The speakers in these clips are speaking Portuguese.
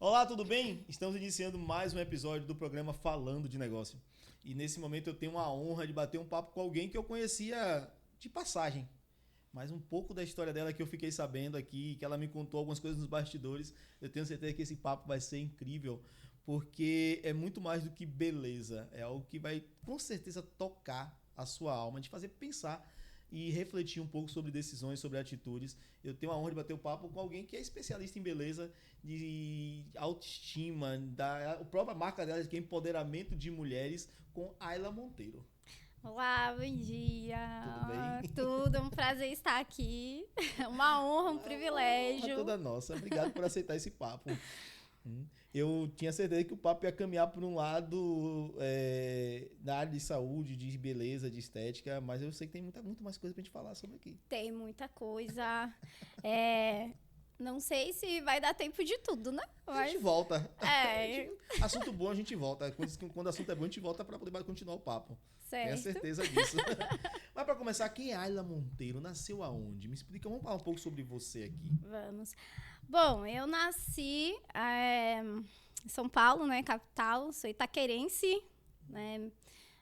Olá, tudo bem? Estamos iniciando mais um episódio do programa Falando de Negócio. E nesse momento eu tenho a honra de bater um papo com alguém que eu conhecia de passagem. Mas um pouco da história dela que eu fiquei sabendo aqui, que ela me contou algumas coisas nos bastidores. Eu tenho certeza que esse papo vai ser incrível, porque é muito mais do que beleza. É algo que vai, com certeza, tocar a sua alma, de fazer pensar e refletir um pouco sobre decisões, sobre atitudes. Eu tenho a honra de bater o papo com alguém que é especialista em beleza, de autoestima, a própria marca dela, que é empoderamento de mulheres, com Ayla Monteiro. Olá, bom dia. Tudo bem? Tudo, é um prazer estar aqui. Uma honra, um privilégio. Honra toda nossa. Obrigado por aceitar esse papo. Eu tinha certeza que o papo ia caminhar por um lado na área de saúde, de beleza, de estética, mas eu sei que tem muito mais coisa pra gente falar sobre aqui. Tem muita coisa. Não sei se vai dar tempo de tudo, né? A gente volta. É. Assunto bom, a gente volta. Quando o assunto é bom, a gente volta para poder continuar o papo. Certo. Tenho certeza disso. Mas para começar, quem é Ayla Monteiro? Nasceu aonde? Me explica, vamos falar um pouco sobre você aqui. Vamos. Bom, eu nasci em São Paulo, né, capital. Sou itaquerense, né?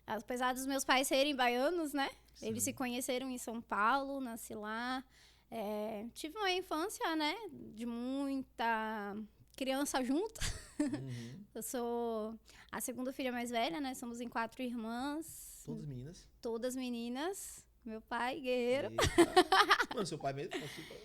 Apesar dos meus pais serem baianos, né? Sim. Eles se conheceram em São Paulo, nasci lá. Tive uma infância, né, de muita criança junto. Uhum. Eu sou a segunda filha mais velha, né? Somos em 4 irmãs. Todas meninas? Todas meninas. Meu pai, guerreiro. Mano, seu pai mesmo?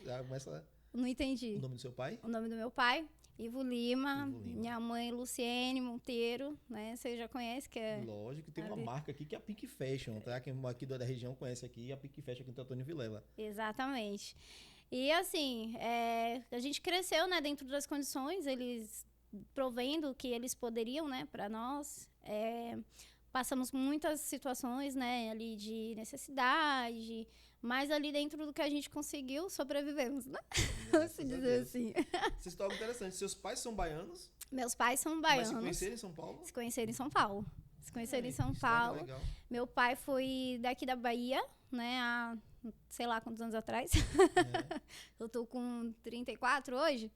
Já começa... Não entendi. O nome do seu pai? O nome do meu pai, Ivo Lima. Minha mãe, Luciene Monteiro, né? Você já conhece, que é... Lógico, tem uma marca aqui que é a Pink Fashion, tá? Quem aqui da região conhece aqui, a Pink Fashion aqui do Antônio Vilela. Exatamente. E assim, a gente cresceu, né, dentro das condições, eles provendo o que eles poderiam, né, para nós. Passamos muitas situações, né, ali de necessidade, mas ali dentro do que a gente conseguiu, sobrevivemos, né? Vamos dizer assim. Essa história é interessante. Seus pais são baianos? Meus pais são baianos. Mas se conheceram em São Paulo? Se conheceram em São Paulo. Se conheceram em São Paulo. Legal. Meu pai foi daqui da Bahia, né, há sei lá quantos anos atrás. Eu tô com 34 hoje,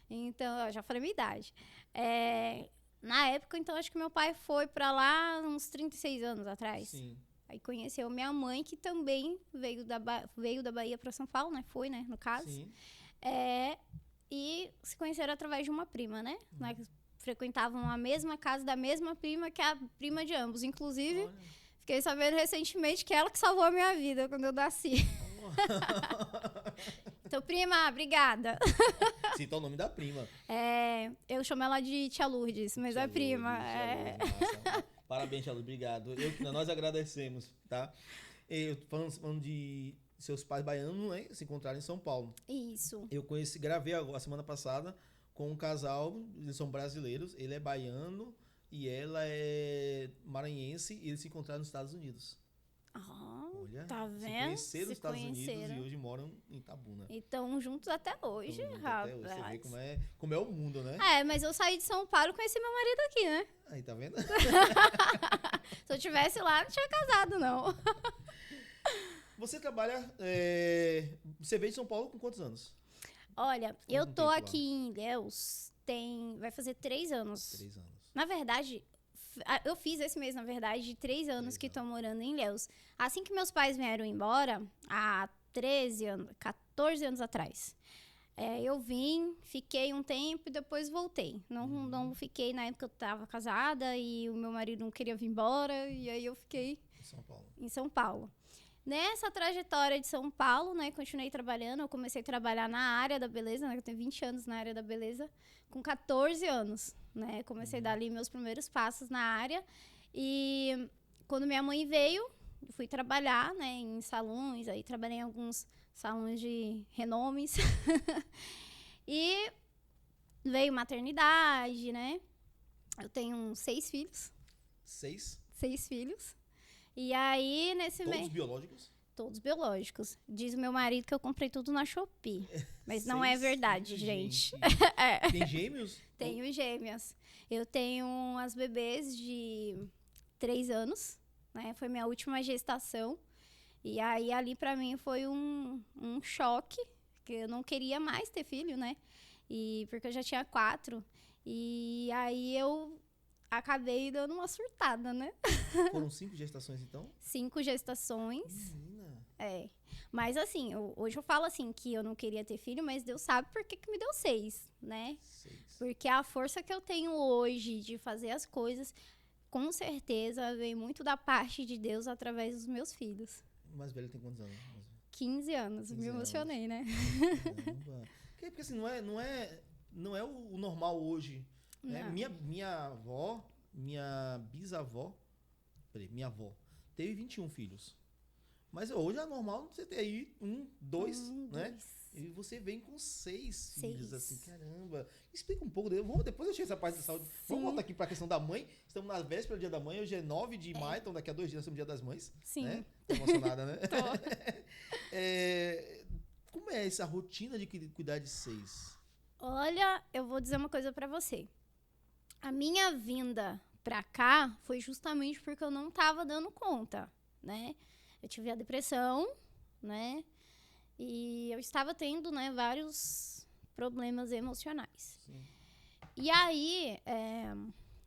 então eu já falei minha idade. Na época, então, acho que meu pai foi pra lá uns 36 anos atrás. Sim. Aí conheceu minha mãe, que também veio da Bahia pra São Paulo, né? Foi, né, no caso. Sim. E se conheceram através de uma prima, né? Frequentavam a mesma casa da mesma prima, que é a prima de ambos. Inclusive, fiquei sabendo recentemente que ela que salvou a minha vida quando eu nasci. Então, prima, obrigada. Cita o nome da prima. Eu chamo ela de Tia Lourdes, mas é prima. Lourdes, parabéns, Tia Lourdes, obrigado. Nós agradecemos, tá? Eu falando de seus pais baianos, né? Se encontraram em São Paulo. Isso. Eu gravei a semana passada com um casal, eles são brasileiros, ele é baiano e ela é maranhense, e eles se encontraram nos Estados Unidos. Olha, tá vendo? Se conheceram nos Estados Unidos e hoje moram em Itabuna. E estão juntos até hoje, rapaz. Até hoje. Você vê como é o mundo, né? Mas eu saí de São Paulo e conheci meu marido aqui, né? Aí, tá vendo? Se eu tivesse lá, não tinha casado, não. Você trabalha... Você veio de São Paulo com quantos anos? Olha, eu tô aqui em Ilhéus, vai fazer 3 anos. 3 anos. Na verdade, eu fiz esse mês, na verdade, de 3 anos que tô morando em Ilhéus. Assim que meus pais vieram embora, há 14 anos atrás, eu vim, fiquei um tempo e depois voltei. Não fiquei, na época eu tava casada e o meu marido não queria vir embora, e aí eu fiquei em São Paulo. Nessa trajetória de São Paulo, né, continuei trabalhando. Eu comecei a trabalhar na área da beleza, né, eu tenho 20 anos na área da beleza, com 14 anos, né, comecei a dar ali meus primeiros passos na área. E quando minha mãe veio, fui trabalhar, né, em salões, aí trabalhei em alguns salões de renomes. E veio maternidade, né, eu tenho 6 filhos. 6? 6 filhos. E aí, nesse mês... Todos biológicos? Todos biológicos. Diz o meu marido que eu comprei tudo na Shopee. Mas não é verdade, gente. Tem gêmeos? Tenho gêmeas. Eu tenho as bebês de 3 anos, né? Foi minha última gestação. E aí, ali pra mim, foi um choque. Porque eu não queria mais ter filho, né? Porque eu já tinha 4. E aí eu acabei dando uma surtada, né? Foram 5 gestações, então? 5 gestações. Menina. Mas assim, hoje eu falo assim que eu não queria ter filho, mas Deus sabe por que me deu 6, né? 6. Porque a força que eu tenho hoje de fazer as coisas, com certeza, vem muito da parte de Deus através dos meus filhos. O mais velho tem quantos anos? 15 anos, 15 me emocionei, né? Caramba. Porque assim, não é o normal hoje. Né? Não. Minha avó, minha bisavó, minha avó, teve 21 filhos. Mas hoje é normal você ter aí 1, 2, né? 2. E você vem com 6 filhos, 6. assim, caramba. Explica um pouco dele. Depois eu chego essa parte da saúde. Vamos Sim. voltar aqui para a questão da mãe. Estamos na véspera do dia da mãe. Hoje é 9 de maio, então daqui a 2 dias nós temos o dia das mães. Sim. Né? Tá emocionada, né? Tô. Como é essa rotina de cuidar de 6? Olha, eu vou dizer uma coisa pra você. A minha vinda pra cá foi justamente porque eu não tava dando conta, né? Eu tive a depressão, né? E eu estava tendo, né, vários problemas emocionais. Sim. E aí,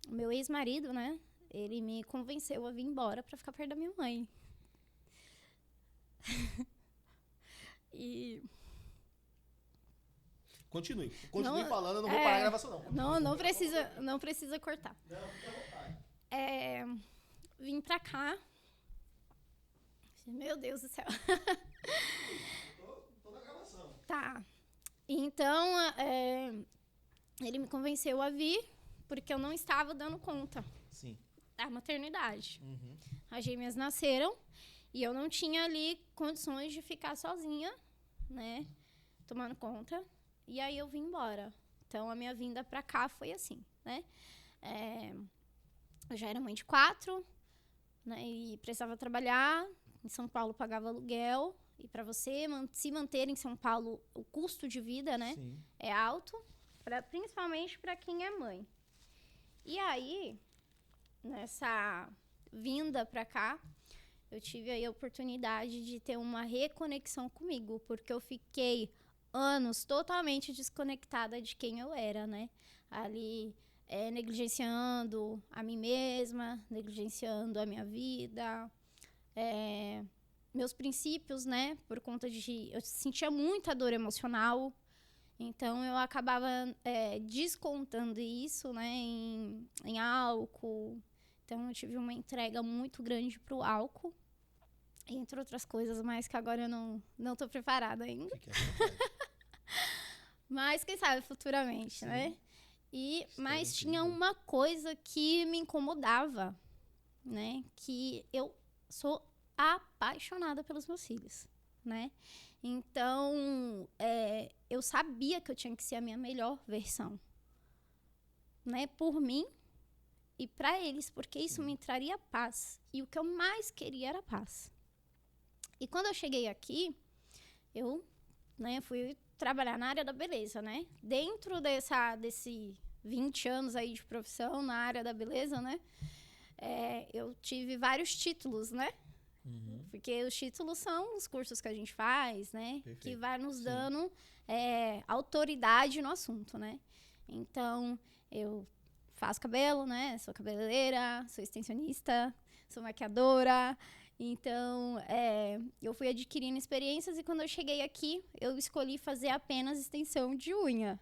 o meu ex-marido, né? Ele me convenceu a vir embora pra ficar perto da minha mãe. E Continue Não, falando, eu não vou parar a gravação, não. não precisa cortar. Não, fica à vontade. Vim pra cá. Meu Deus do céu. Tô na gravação. Tá. Então, ele me convenceu a vir porque eu não estava dando conta Sim. da maternidade. Uhum. As gêmeas nasceram e eu não tinha ali condições de ficar sozinha, né? Tomando conta. E aí eu vim embora. Então, a minha vinda pra cá foi assim, né? Eu já era mãe de 4, né? E precisava trabalhar. Em São Paulo pagava aluguel. E para você se manter em São Paulo, o custo de vida, né? Sim. É alto, principalmente para quem é mãe. E aí, nessa vinda para cá, eu tive aí a oportunidade de ter uma reconexão comigo, porque eu fiquei anos totalmente desconectada de quem eu era, né? Ali, negligenciando a mim mesma, negligenciando a minha vida, meus princípios, né? Por conta de... Eu sentia muita dor emocional, então eu acabava descontando isso, né? Em álcool. Então eu tive uma entrega muito grande pro álcool, entre outras coisas, mas que agora eu não tô preparada ainda. Fique à vontade. Mas quem sabe futuramente, Sim. né? Mas incrível. tinha uma coisa que me incomodava, né? Que eu sou apaixonada pelos meus filhos, né? Então, eu sabia que eu tinha que ser a minha melhor versão, né? Por mim e para eles, porque isso me traria paz. E o que eu mais queria era paz. E quando eu cheguei aqui, eu, né, fui trabalhar na área da beleza, né? Dentro desse 20 anos aí de profissão na área da beleza, né? Eu tive vários títulos, né? Uhum. Porque os títulos são os cursos que a gente faz, né? Perfeito. Que vai nos Sim. dando autoridade no assunto, né? Então, eu faço cabelo, né? Sou cabeleireira, sou extensionista, sou maquiadora. Então, eu fui adquirindo experiências e quando eu cheguei aqui, eu escolhi fazer apenas extensão de unha.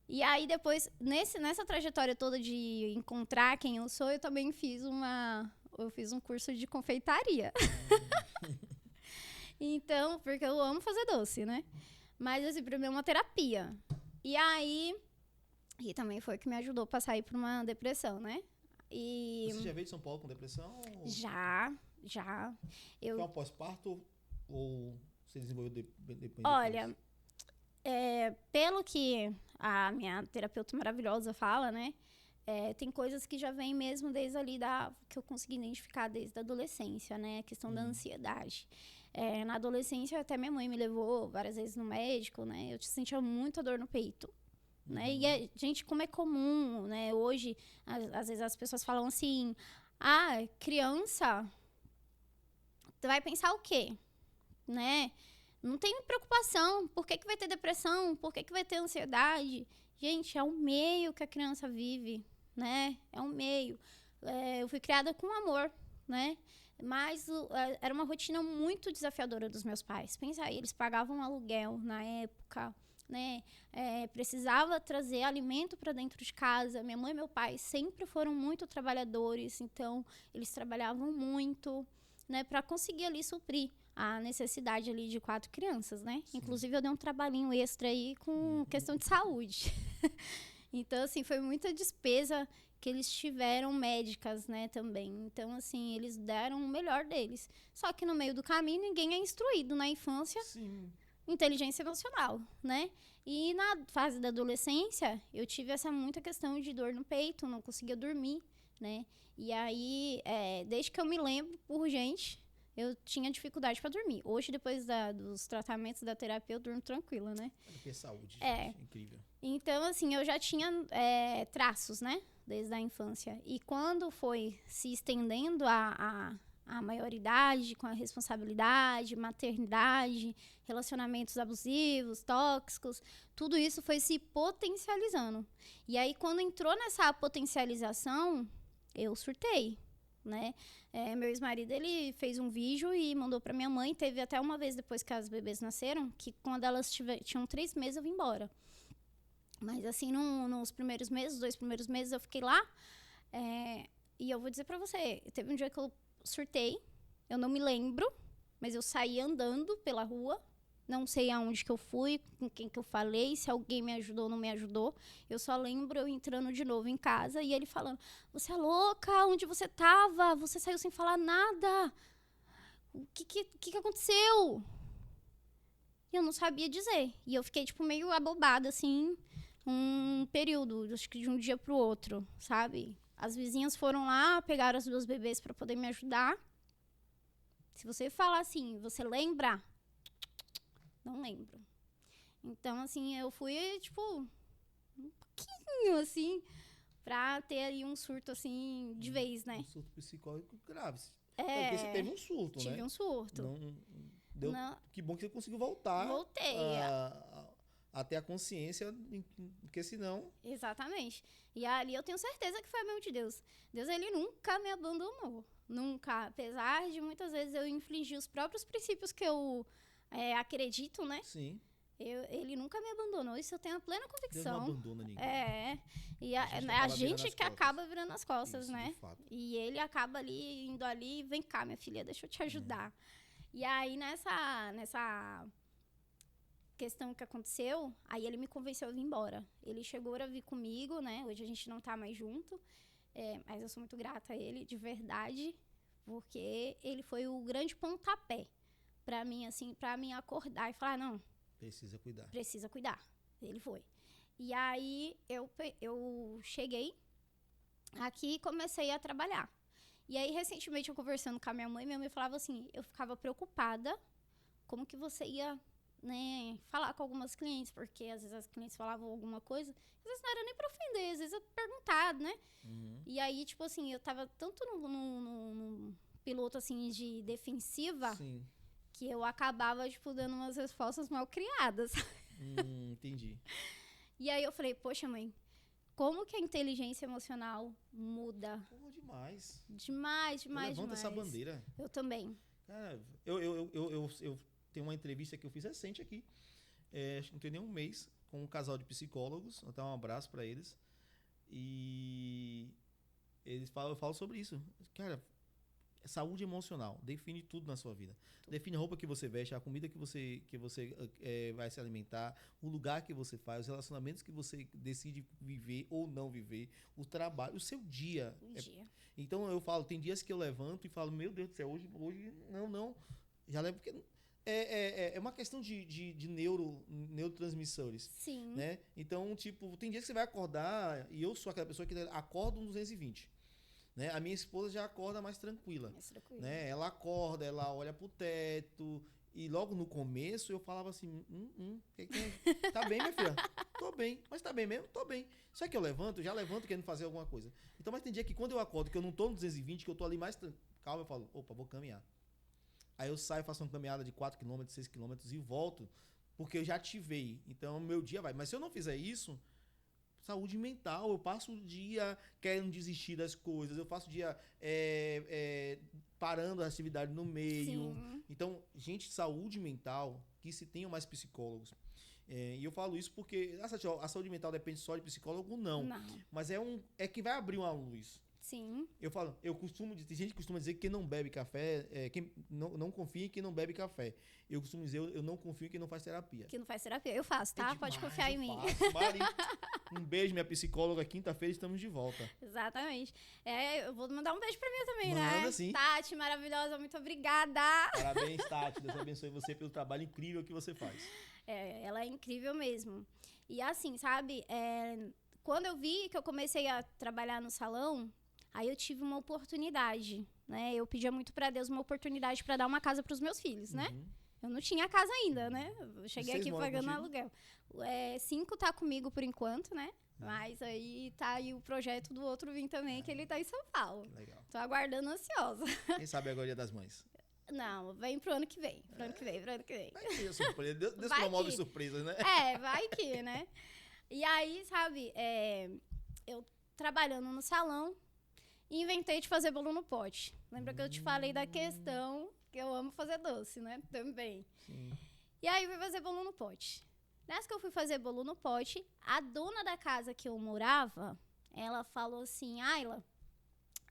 E aí, depois, nessa trajetória toda de encontrar quem eu sou, eu também fiz um curso de confeitaria. Então, porque eu amo fazer doce, né? Mas, assim, pra mim é uma terapia. E aí, também foi o que me ajudou a sair por uma depressão, né? Você já veio de São Paulo com depressão? Já. Foi um pós-parto ou você desenvolveu depois? Olha, pelo que a minha terapeuta maravilhosa fala, né? Tem coisas que já vêm mesmo desde ali que eu consegui identificar desde a adolescência, né? A questão da ansiedade. Na adolescência, até minha mãe me levou várias vezes no médico, né? Eu sentia muita dor no peito. Né? E, gente, como é comum, né? Hoje, às vezes as pessoas falam assim, criança vai pensar o quê? Né? Não tem preocupação. Por que vai ter depressão? Por que vai ter ansiedade? Gente, é o meio que a criança vive, né? É um meio. Eu fui criada com amor, né? Mas era uma rotina muito desafiadora dos meus pais. Pensa aí, eles pagavam aluguel na época, né? Precisava trazer alimento para dentro de casa. Minha mãe e meu pai sempre foram muito trabalhadores, então eles trabalhavam muito, né? Para conseguir ali suprir a necessidade ali de 4 crianças, né? Sim. Inclusive eu dei um trabalhinho extra aí com questão de saúde. Então, assim, foi muita despesa que eles tiveram médicas, né, também. Então, assim, eles deram o melhor deles. Só que no meio do caminho, ninguém é instruído na infância, Sim. inteligência emocional, né? E na fase da adolescência, eu tive essa muita questão de dor no peito, não conseguia dormir, né? E aí, desde que eu me lembro, por gente, eu tinha dificuldade para dormir. Hoje, depois dos tratamentos da terapia, eu durmo tranquila, né? Ter saúde, É. gente, incrível. Então, assim, eu já tinha traços, né? Desde a infância. E quando foi se estendendo a maioridade, com a responsabilidade, maternidade, relacionamentos abusivos, tóxicos, tudo isso foi se potencializando. E aí, quando entrou nessa potencialização, eu surtei, né? Meu ex-marido, ele fez um vídeo e mandou pra minha mãe. Teve até uma vez depois que as bebês nasceram, que quando elas tinham 3 meses, eu vim embora. Mas assim, nos primeiros meses, 2 primeiros meses, eu fiquei lá. E eu vou dizer pra você, teve um dia que eu surtei, eu não me lembro, mas eu saí andando pela rua, não sei aonde que eu fui, com quem que eu falei, se alguém me ajudou ou não me ajudou. Eu só lembro eu entrando de novo em casa e ele falando, você é louca, onde você tava? Você saiu sem falar nada. O que aconteceu? E eu não sabia dizer. E eu fiquei, tipo, meio abobada, assim, um período, acho que de um dia pro outro, sabe? As vizinhas foram lá, pegaram as 2 bebês pra poder me ajudar. Se você falar assim, você lembra? Não lembro. Então, assim, eu fui, tipo, um pouquinho, assim, pra ter aí um surto, assim, de vez, né? Um surto psicótico grave. Porque você teve um surto, tive né? um surto. Não. Que bom que você conseguiu voltar. Voltei. A ter a consciência, porque senão... Exatamente. E ali eu tenho certeza que foi a mão de Deus. Deus, ele nunca me abandonou. Nunca. Apesar de muitas vezes eu infligir os próprios princípios que eu acredito, né? Sim. Ele nunca me abandonou. Isso eu tenho a plena convicção. Deus não abandona ninguém. E a gente que acaba virando as costas, isso, né? De fato. E ele acaba ali, indo ali, vem cá, minha filha, deixa eu te ajudar. E aí, nessa questão que aconteceu, aí ele me convenceu a vir embora. Ele chegou a vir comigo, né? Hoje a gente não tá mais junto, mas eu sou muito grata a ele, de verdade, porque ele foi o grande pontapé pra mim, assim, pra mim acordar e falar, não, precisa cuidar. Ele foi. E aí eu cheguei aqui e comecei a trabalhar. E aí, recentemente, eu conversando com a minha mãe falava assim, eu ficava preocupada como que você ia, né, falar com algumas clientes, porque às vezes as clientes falavam alguma coisa, às vezes não era nem pra ofender, às vezes eu perguntava, né? E aí, tipo assim, eu tava tanto no piloto, assim, de defensiva, Sim. que eu acabava, tipo, dando umas respostas mal criadas. Entendi. E aí eu falei, poxa, mãe, como que a inteligência emocional muda? Porra, demais. Demais. Levanta essa bandeira. Eu também. Cara, eu tenho uma entrevista que eu fiz recente aqui. Acho que não tem nem um mês, com um casal de psicólogos. Vou dar um abraço pra eles. E eu falo sobre isso. Cara, saúde emocional define tudo na sua vida. Define a roupa que você veste, a comida que você vai se alimentar, o lugar que você faz, os relacionamentos que você decide viver ou não viver, o trabalho, o seu dia. Então eu falo, tem dias que eu levanto e falo, meu Deus do céu, hoje não. Já levo porque é uma questão de neurotransmissores. Sim. Né? Então, tipo, tem dias que você vai acordar, e eu sou aquela pessoa que acorda um 220. Né? A minha esposa já acorda mais tranquila. Né? Ela acorda, ela olha pro teto. E logo no começo eu falava assim: tá bem, minha filha? Tô bem. Mas tá bem mesmo? Tô bem. Só que eu já levanto querendo fazer alguma coisa. Então, mas tem dia que quando eu acordo, que eu não tô no 220, que eu tô ali mais calmo, eu falo: opa, vou caminhar. Aí eu saio, faço uma caminhada de 4 km, 6 km e volto, porque eu já ativei. Então, meu dia vai. Mas se eu não fizer isso, saúde mental. Eu passo o dia querendo desistir das coisas. Eu passo o dia parando a atividade no meio. Sim. Então, gente, saúde mental, que se tenham mais psicólogos. E eu falo isso porque a saúde mental depende só de psicólogo? Não. Mas é que vai abrir uma luz. Sim. Tem gente que costuma dizer que quem não bebe café, quem não confia em quem não bebe café. Eu costumo dizer, eu não confio em quem não faz terapia. Que não faz terapia. Eu faço, tá? Pode confiar em mim. Mari, um beijo, minha psicóloga. Quinta-feira estamos de volta. Exatamente. Eu vou mandar um beijo pra mim também, Manda, né? Sim. Tati, maravilhosa, muito obrigada. Parabéns, Tati. Deus abençoe você pelo trabalho incrível que você faz. Ela é incrível mesmo. E assim, sabe? Quando eu vi que eu comecei a trabalhar no salão, aí eu tive uma oportunidade, né? Eu pedia muito pra Deus uma oportunidade pra dar uma casa pros meus filhos, né? Eu não tinha casa ainda, né? Eu cheguei aqui pagando aluguel. 5 tá comigo por enquanto, né? Mas aí tá aí o projeto do outro vir também, que ele tá em São Paulo. Legal. Tô aguardando ansiosa. Quem sabe agora é Dia das Mães? Não, vem pro ano que vem. Pro ano que vem. Vai que é surpresa. Deus promove surpresas, né? Vai que, né? E aí, sabe, eu trabalhando no salão, inventei de fazer bolo no pote. Lembra que eu te falei da questão que eu amo fazer doce, né? Também. Sim. E aí, fui fazer bolo no pote. Nessa que eu fui fazer bolo no pote, a dona da casa que eu morava, ela falou assim, Ayla,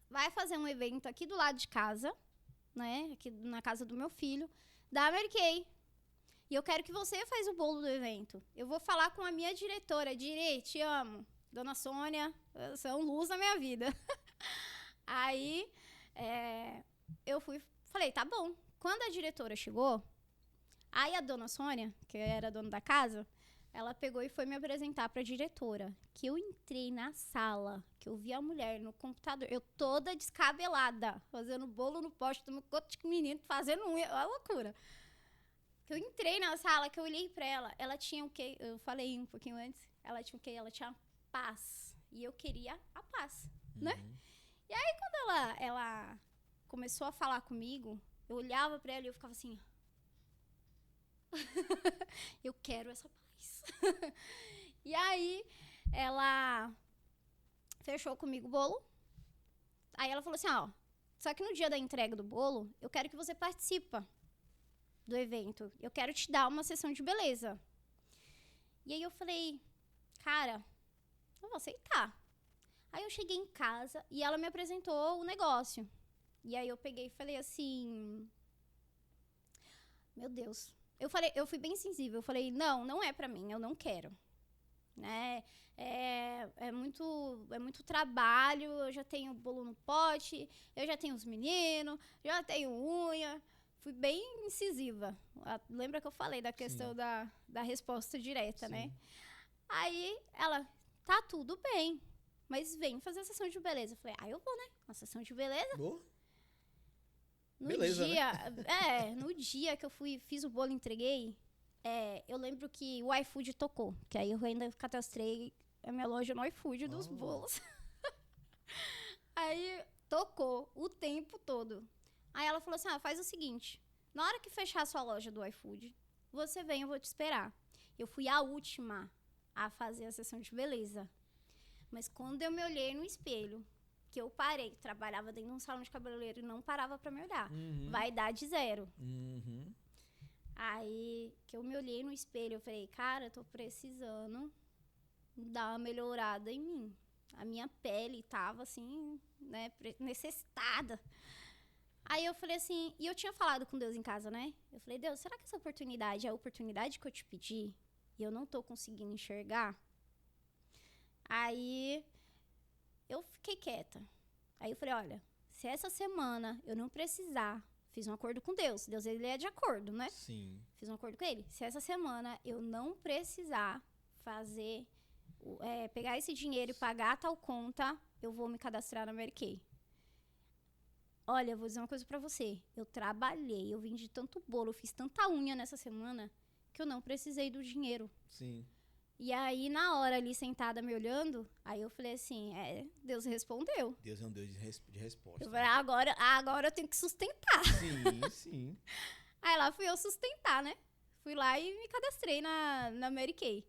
vai fazer um evento aqui do lado de casa, né? Aqui na casa do meu filho, da Mary Kay. E eu quero que você faça o bolo do evento. Eu vou falar com a minha diretora. Dire, te amo. Dona Sônia, você é um luz na minha vida. Aí, eu falei, tá bom. Quando a diretora chegou, aí a dona Sônia, que era a dona da casa, ela pegou e foi me apresentar pra diretora. Que eu entrei na sala, que eu vi a mulher no computador, eu toda descabelada, fazendo bolo no poste do meu menino, fazendo unha, olha a loucura. Que eu entrei na sala, que eu olhei pra ela tinha o quê? Eu falei um pouquinho antes, ela tinha o quê? Ela tinha paz. E eu queria a paz, né? E aí, quando ela começou a falar comigo, eu olhava pra ela e eu ficava assim... eu quero essa paz. E aí, ela fechou comigo o bolo. Aí ela falou assim, só que no dia da entrega do bolo, eu quero que você participe do evento. Eu quero te dar uma sessão de beleza. E aí eu falei, cara, eu vou aceitar. Aí eu cheguei em casa e ela me apresentou o negócio. E aí eu peguei e falei assim, meu Deus. Eu fui bem sensível. Eu falei, não é pra mim, eu não quero. Né? É muito trabalho, eu já tenho bolo no pote, eu já tenho os meninos, já tenho unha. Fui bem incisiva. Lembra que eu falei da questão da resposta direta, né? Aí ela, tá tudo bem, mas vem fazer a sessão de beleza. Eu falei, eu vou, né? Uma sessão de beleza? Vou. Beleza, né? No dia que eu fiz o bolo e entreguei, eu lembro que o iFood tocou. Que aí eu ainda cadastrei a minha loja no iFood dos bolos. Aí tocou o tempo todo. Aí ela falou assim, faz o seguinte. Na hora que fechar a sua loja do iFood, você vem, eu vou te esperar. Eu fui a última a fazer a sessão de beleza. Mas quando eu me olhei no espelho, que eu parei, trabalhava dentro de um salão de cabeleireiro e não parava pra me olhar. Vaidade zero. Aí, que eu me olhei no espelho, eu falei, cara, eu tô precisando dar uma melhorada em mim. A minha pele tava, assim, né, necessitada. Aí eu falei assim, e eu tinha falado com Deus em casa, né? Eu falei, Deus, será que essa oportunidade é a oportunidade que eu te pedi e eu não tô conseguindo enxergar? Aí eu fiquei quieta. Aí eu falei, olha, se essa semana eu não precisar, fiz um acordo com Deus. Deus, ele é de acordo, né? Sim. Fiz um acordo com ele. Se essa semana eu não precisar fazer, pegar esse dinheiro e pagar a tal conta, eu vou me cadastrar na Mary Kay. Olha, eu vou dizer uma coisa pra você. Eu trabalhei, eu vendi tanto bolo, eu fiz tanta unha nessa semana, que eu não precisei do dinheiro. Sim. E aí, na hora ali, sentada, me olhando, aí eu falei assim, Deus respondeu. Deus é um Deus de resposta. Eu falei, agora eu tenho que sustentar. Sim. Aí lá fui eu sustentar, né? Fui lá e me cadastrei na Mary Kay.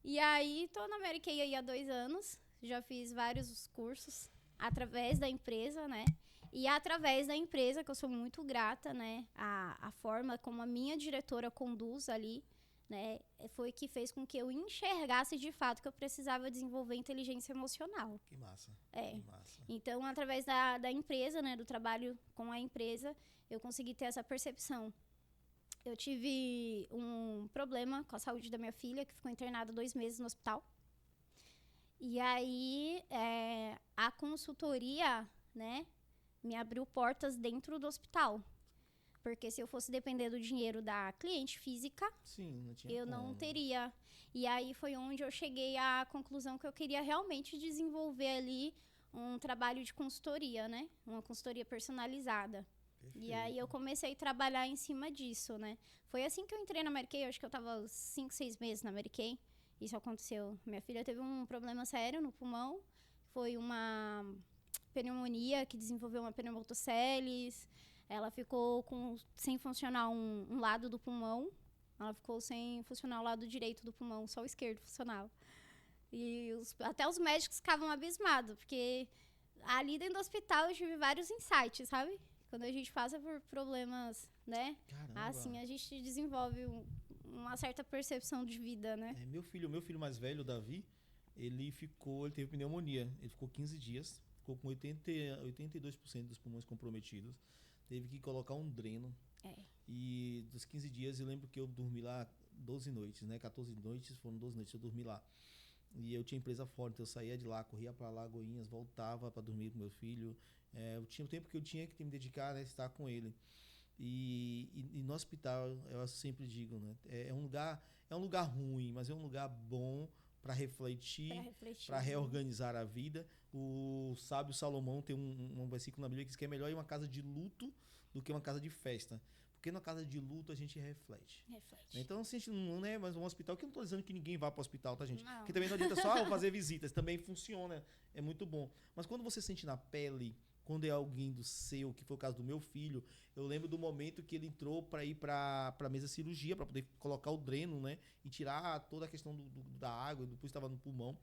E aí, tô na Mary Kay aí há 2 anos. Já fiz vários cursos através da empresa, né? E através da empresa, que eu sou muito grata, né? A forma como a minha diretora conduz ali, né? Foi que fez com que eu enxergasse de fato que eu precisava desenvolver inteligência emocional. Que massa. É. Que massa. Então, através da empresa, né? Do trabalho com a empresa, eu consegui ter essa percepção. Eu tive um problema com a saúde da minha filha, que ficou internada 2 meses no hospital. E aí, a consultoria, né, me abriu portas dentro do hospital. Porque se eu fosse depender do dinheiro da cliente física, Sim, não tinha eu como. não teria. E aí foi onde eu cheguei à conclusão que eu queria realmente desenvolver ali um trabalho de consultoria, né? Uma consultoria personalizada. Perfeito. E aí eu comecei a trabalhar em cima disso, né? Foi assim que eu entrei na Mary Kay, eu acho que eu tava 5, 6 meses na Mary Kay. Isso aconteceu. Minha filha teve um problema sério no pulmão. Foi uma pneumonia que desenvolveu uma pneumotocele. Ela ficou sem funcionar um lado do pulmão. Ela ficou sem funcionar o lado direito do pulmão, só o esquerdo funcionava. E até os médicos ficavam abismados, porque ali dentro do hospital eu tive vários insights, sabe? Quando a gente passa por problemas, né? Caramba. Assim, a gente desenvolve uma certa percepção de vida, né? Meu filho mais velho, o Davi, ele teve pneumonia. Ele ficou 15 dias, ficou com 82% dos pulmões comprometidos. Teve que colocar um dreno. E dos 15 dias, eu lembro que eu dormi lá 12 noites, né? 14 noites, foram 12 noites, eu dormi lá. E eu tinha empresa fora, então eu saía de lá, corria para Lagoinhas, voltava para dormir com meu filho. Eu tinha o tempo que eu tinha que me dedicar, né, estar com ele. E no hospital, eu sempre digo, né, é um lugar ruim, mas é um lugar bom para refletir, para reorganizar a vida. O sábio Salomão tem um versículo na Bíblia que diz que é melhor ir uma casa de luto do que uma casa de festa. Porque na casa de luto a gente reflete. Então, se a gente não é mais um hospital, que eu não estou dizendo que ninguém vá para o hospital, tá, gente? Porque também não adianta só fazer visitas, também funciona, é muito bom. Mas quando você sente na pele, quando é alguém do seu, que foi o caso do meu filho, eu lembro do momento que ele entrou para ir para a mesa de cirurgia, para poder colocar o dreno, né? E tirar toda a questão da água, depois estava no pulmão,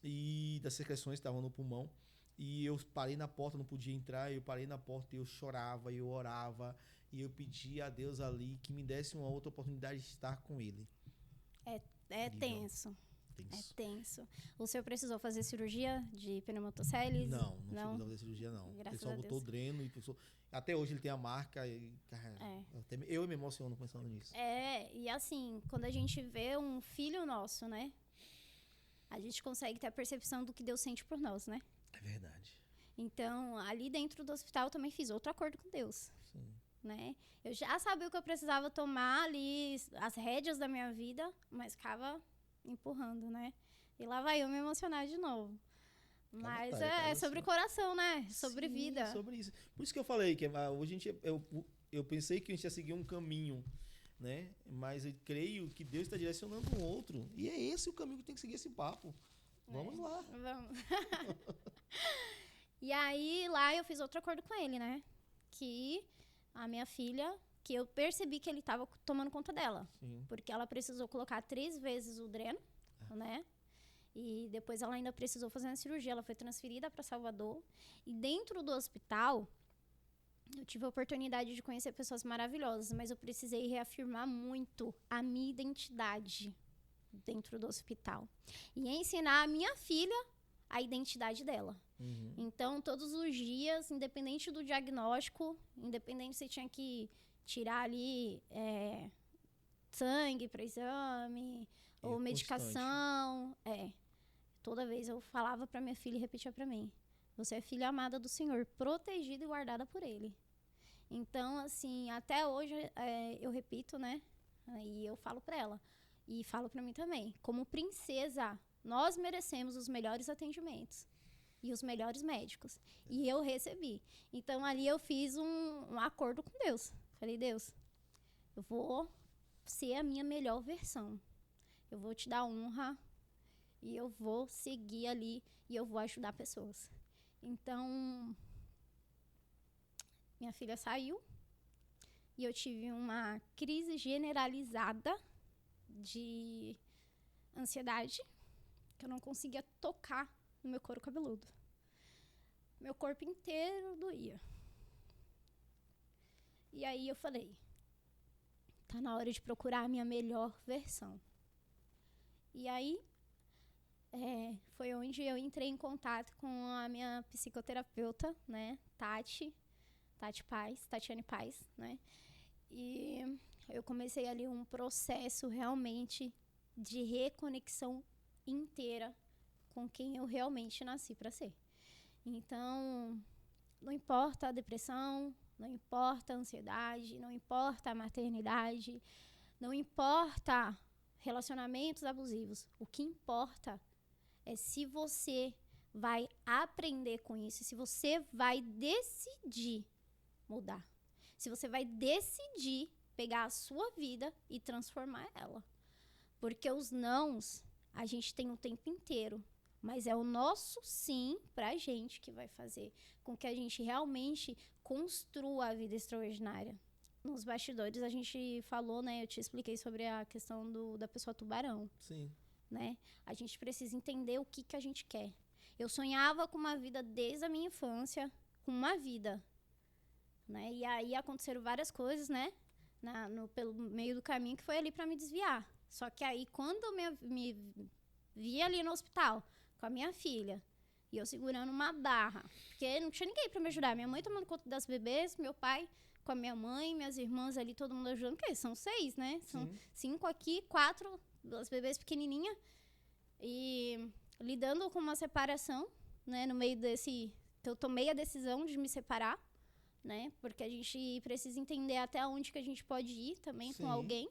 e das secreções que estavam no pulmão. E eu parei na porta, não podia entrar, eu parei na porta e eu chorava, eu orava, e eu pedia a Deus ali que me desse uma outra oportunidade de estar com ele. É tenso. É tenso. O senhor precisou fazer cirurgia de pneumotocele? Não precisou fazer cirurgia, não. Graças ele só botou o dreno e pensou. Até hoje ele tem a marca e, cara, eu me emociono pensando nisso. E assim, quando a gente vê um filho nosso, né? A gente consegue ter a percepção do que Deus sente por nós, né? É verdade. Então, ali dentro do hospital eu também fiz outro acordo com Deus. Sim. Né? Eu já sabia o que eu precisava tomar ali, as rédeas da minha vida, mas ficava empurrando, né? E lá vai eu me emocionar de novo. Mas é sobre o coração, né? Sobre vida. Sobre isso. Por isso que eu falei que hoje eu pensei que a gente ia seguir um caminho, né? Mas eu creio que Deus está direcionando um outro. E é esse o caminho que tem que seguir esse papo. Vamos lá. Vamos. E aí, lá eu fiz outro acordo com ele, né? Que a minha filha, que eu percebi que ele estava tomando conta dela. Sim. Porque ela precisou colocar 3 vezes o dreno, né? E depois ela ainda precisou fazer uma cirurgia. Ela foi transferida para Salvador. E dentro do hospital, eu tive a oportunidade de conhecer pessoas maravilhosas, mas eu precisei reafirmar muito a minha identidade dentro do hospital. E ensinar a minha filha a identidade dela. Uhum. Então, todos os dias, independente do diagnóstico, independente se tinha que tirar ali sangue para exame, ou medicação, toda vez eu falava para minha filha e repetia para mim: você é filha amada do Senhor, protegida e guardada por Ele. Então, assim, até hoje eu repito, né? E eu falo para ela, e falo para mim também, como princesa, nós merecemos os melhores atendimentos e os melhores médicos. E eu recebi. Então, ali eu fiz um acordo com Deus. Falei: Deus, eu vou ser a minha melhor versão. Eu vou te dar honra e eu vou seguir ali e eu vou ajudar pessoas. Então, minha filha saiu e eu tive uma crise generalizada de ansiedade, que eu não conseguia tocar no meu couro cabeludo. Meu corpo inteiro doía. E aí eu falei, tá na hora de procurar a minha melhor versão. E aí foi onde eu entrei em contato com a minha psicoterapeuta, né, Tatiane Paz, né? E eu comecei ali um processo realmente de reconexão inteira com quem eu realmente nasci para ser. Então, não importa a depressão, não importa a ansiedade, não importa a maternidade, não importa relacionamentos abusivos. O que importa é se você vai aprender com isso, se você vai decidir mudar. Se você vai decidir pegar a sua vida e transformar ela. Porque os nãos, a gente tem o tempo inteiro. Mas é o nosso sim pra gente que vai fazer com que a gente realmente construa a vida extraordinária. Nos bastidores a gente falou, né? Eu te expliquei sobre a questão da pessoa tubarão. Sim. Né? A gente precisa entender o que a gente quer. Eu sonhava com uma vida desde a minha infância, com uma vida. Né? E aí aconteceram várias coisas, né? Pelo meio do caminho que foi ali pra me desviar. Só que aí quando eu me vi ali no hospital com a minha filha, e eu segurando uma barra, porque não tinha ninguém pra me ajudar. Minha mãe tomando conta das bebês, meu pai com a minha mãe, minhas irmãs ali, todo mundo ajudando, porque são 6, né? São 5 aqui, 4, as bebês pequenininhas, e lidando com uma separação, né? No meio desse, eu tomei a decisão de me separar, né? Porque a gente precisa entender até onde que a gente pode ir também com alguém,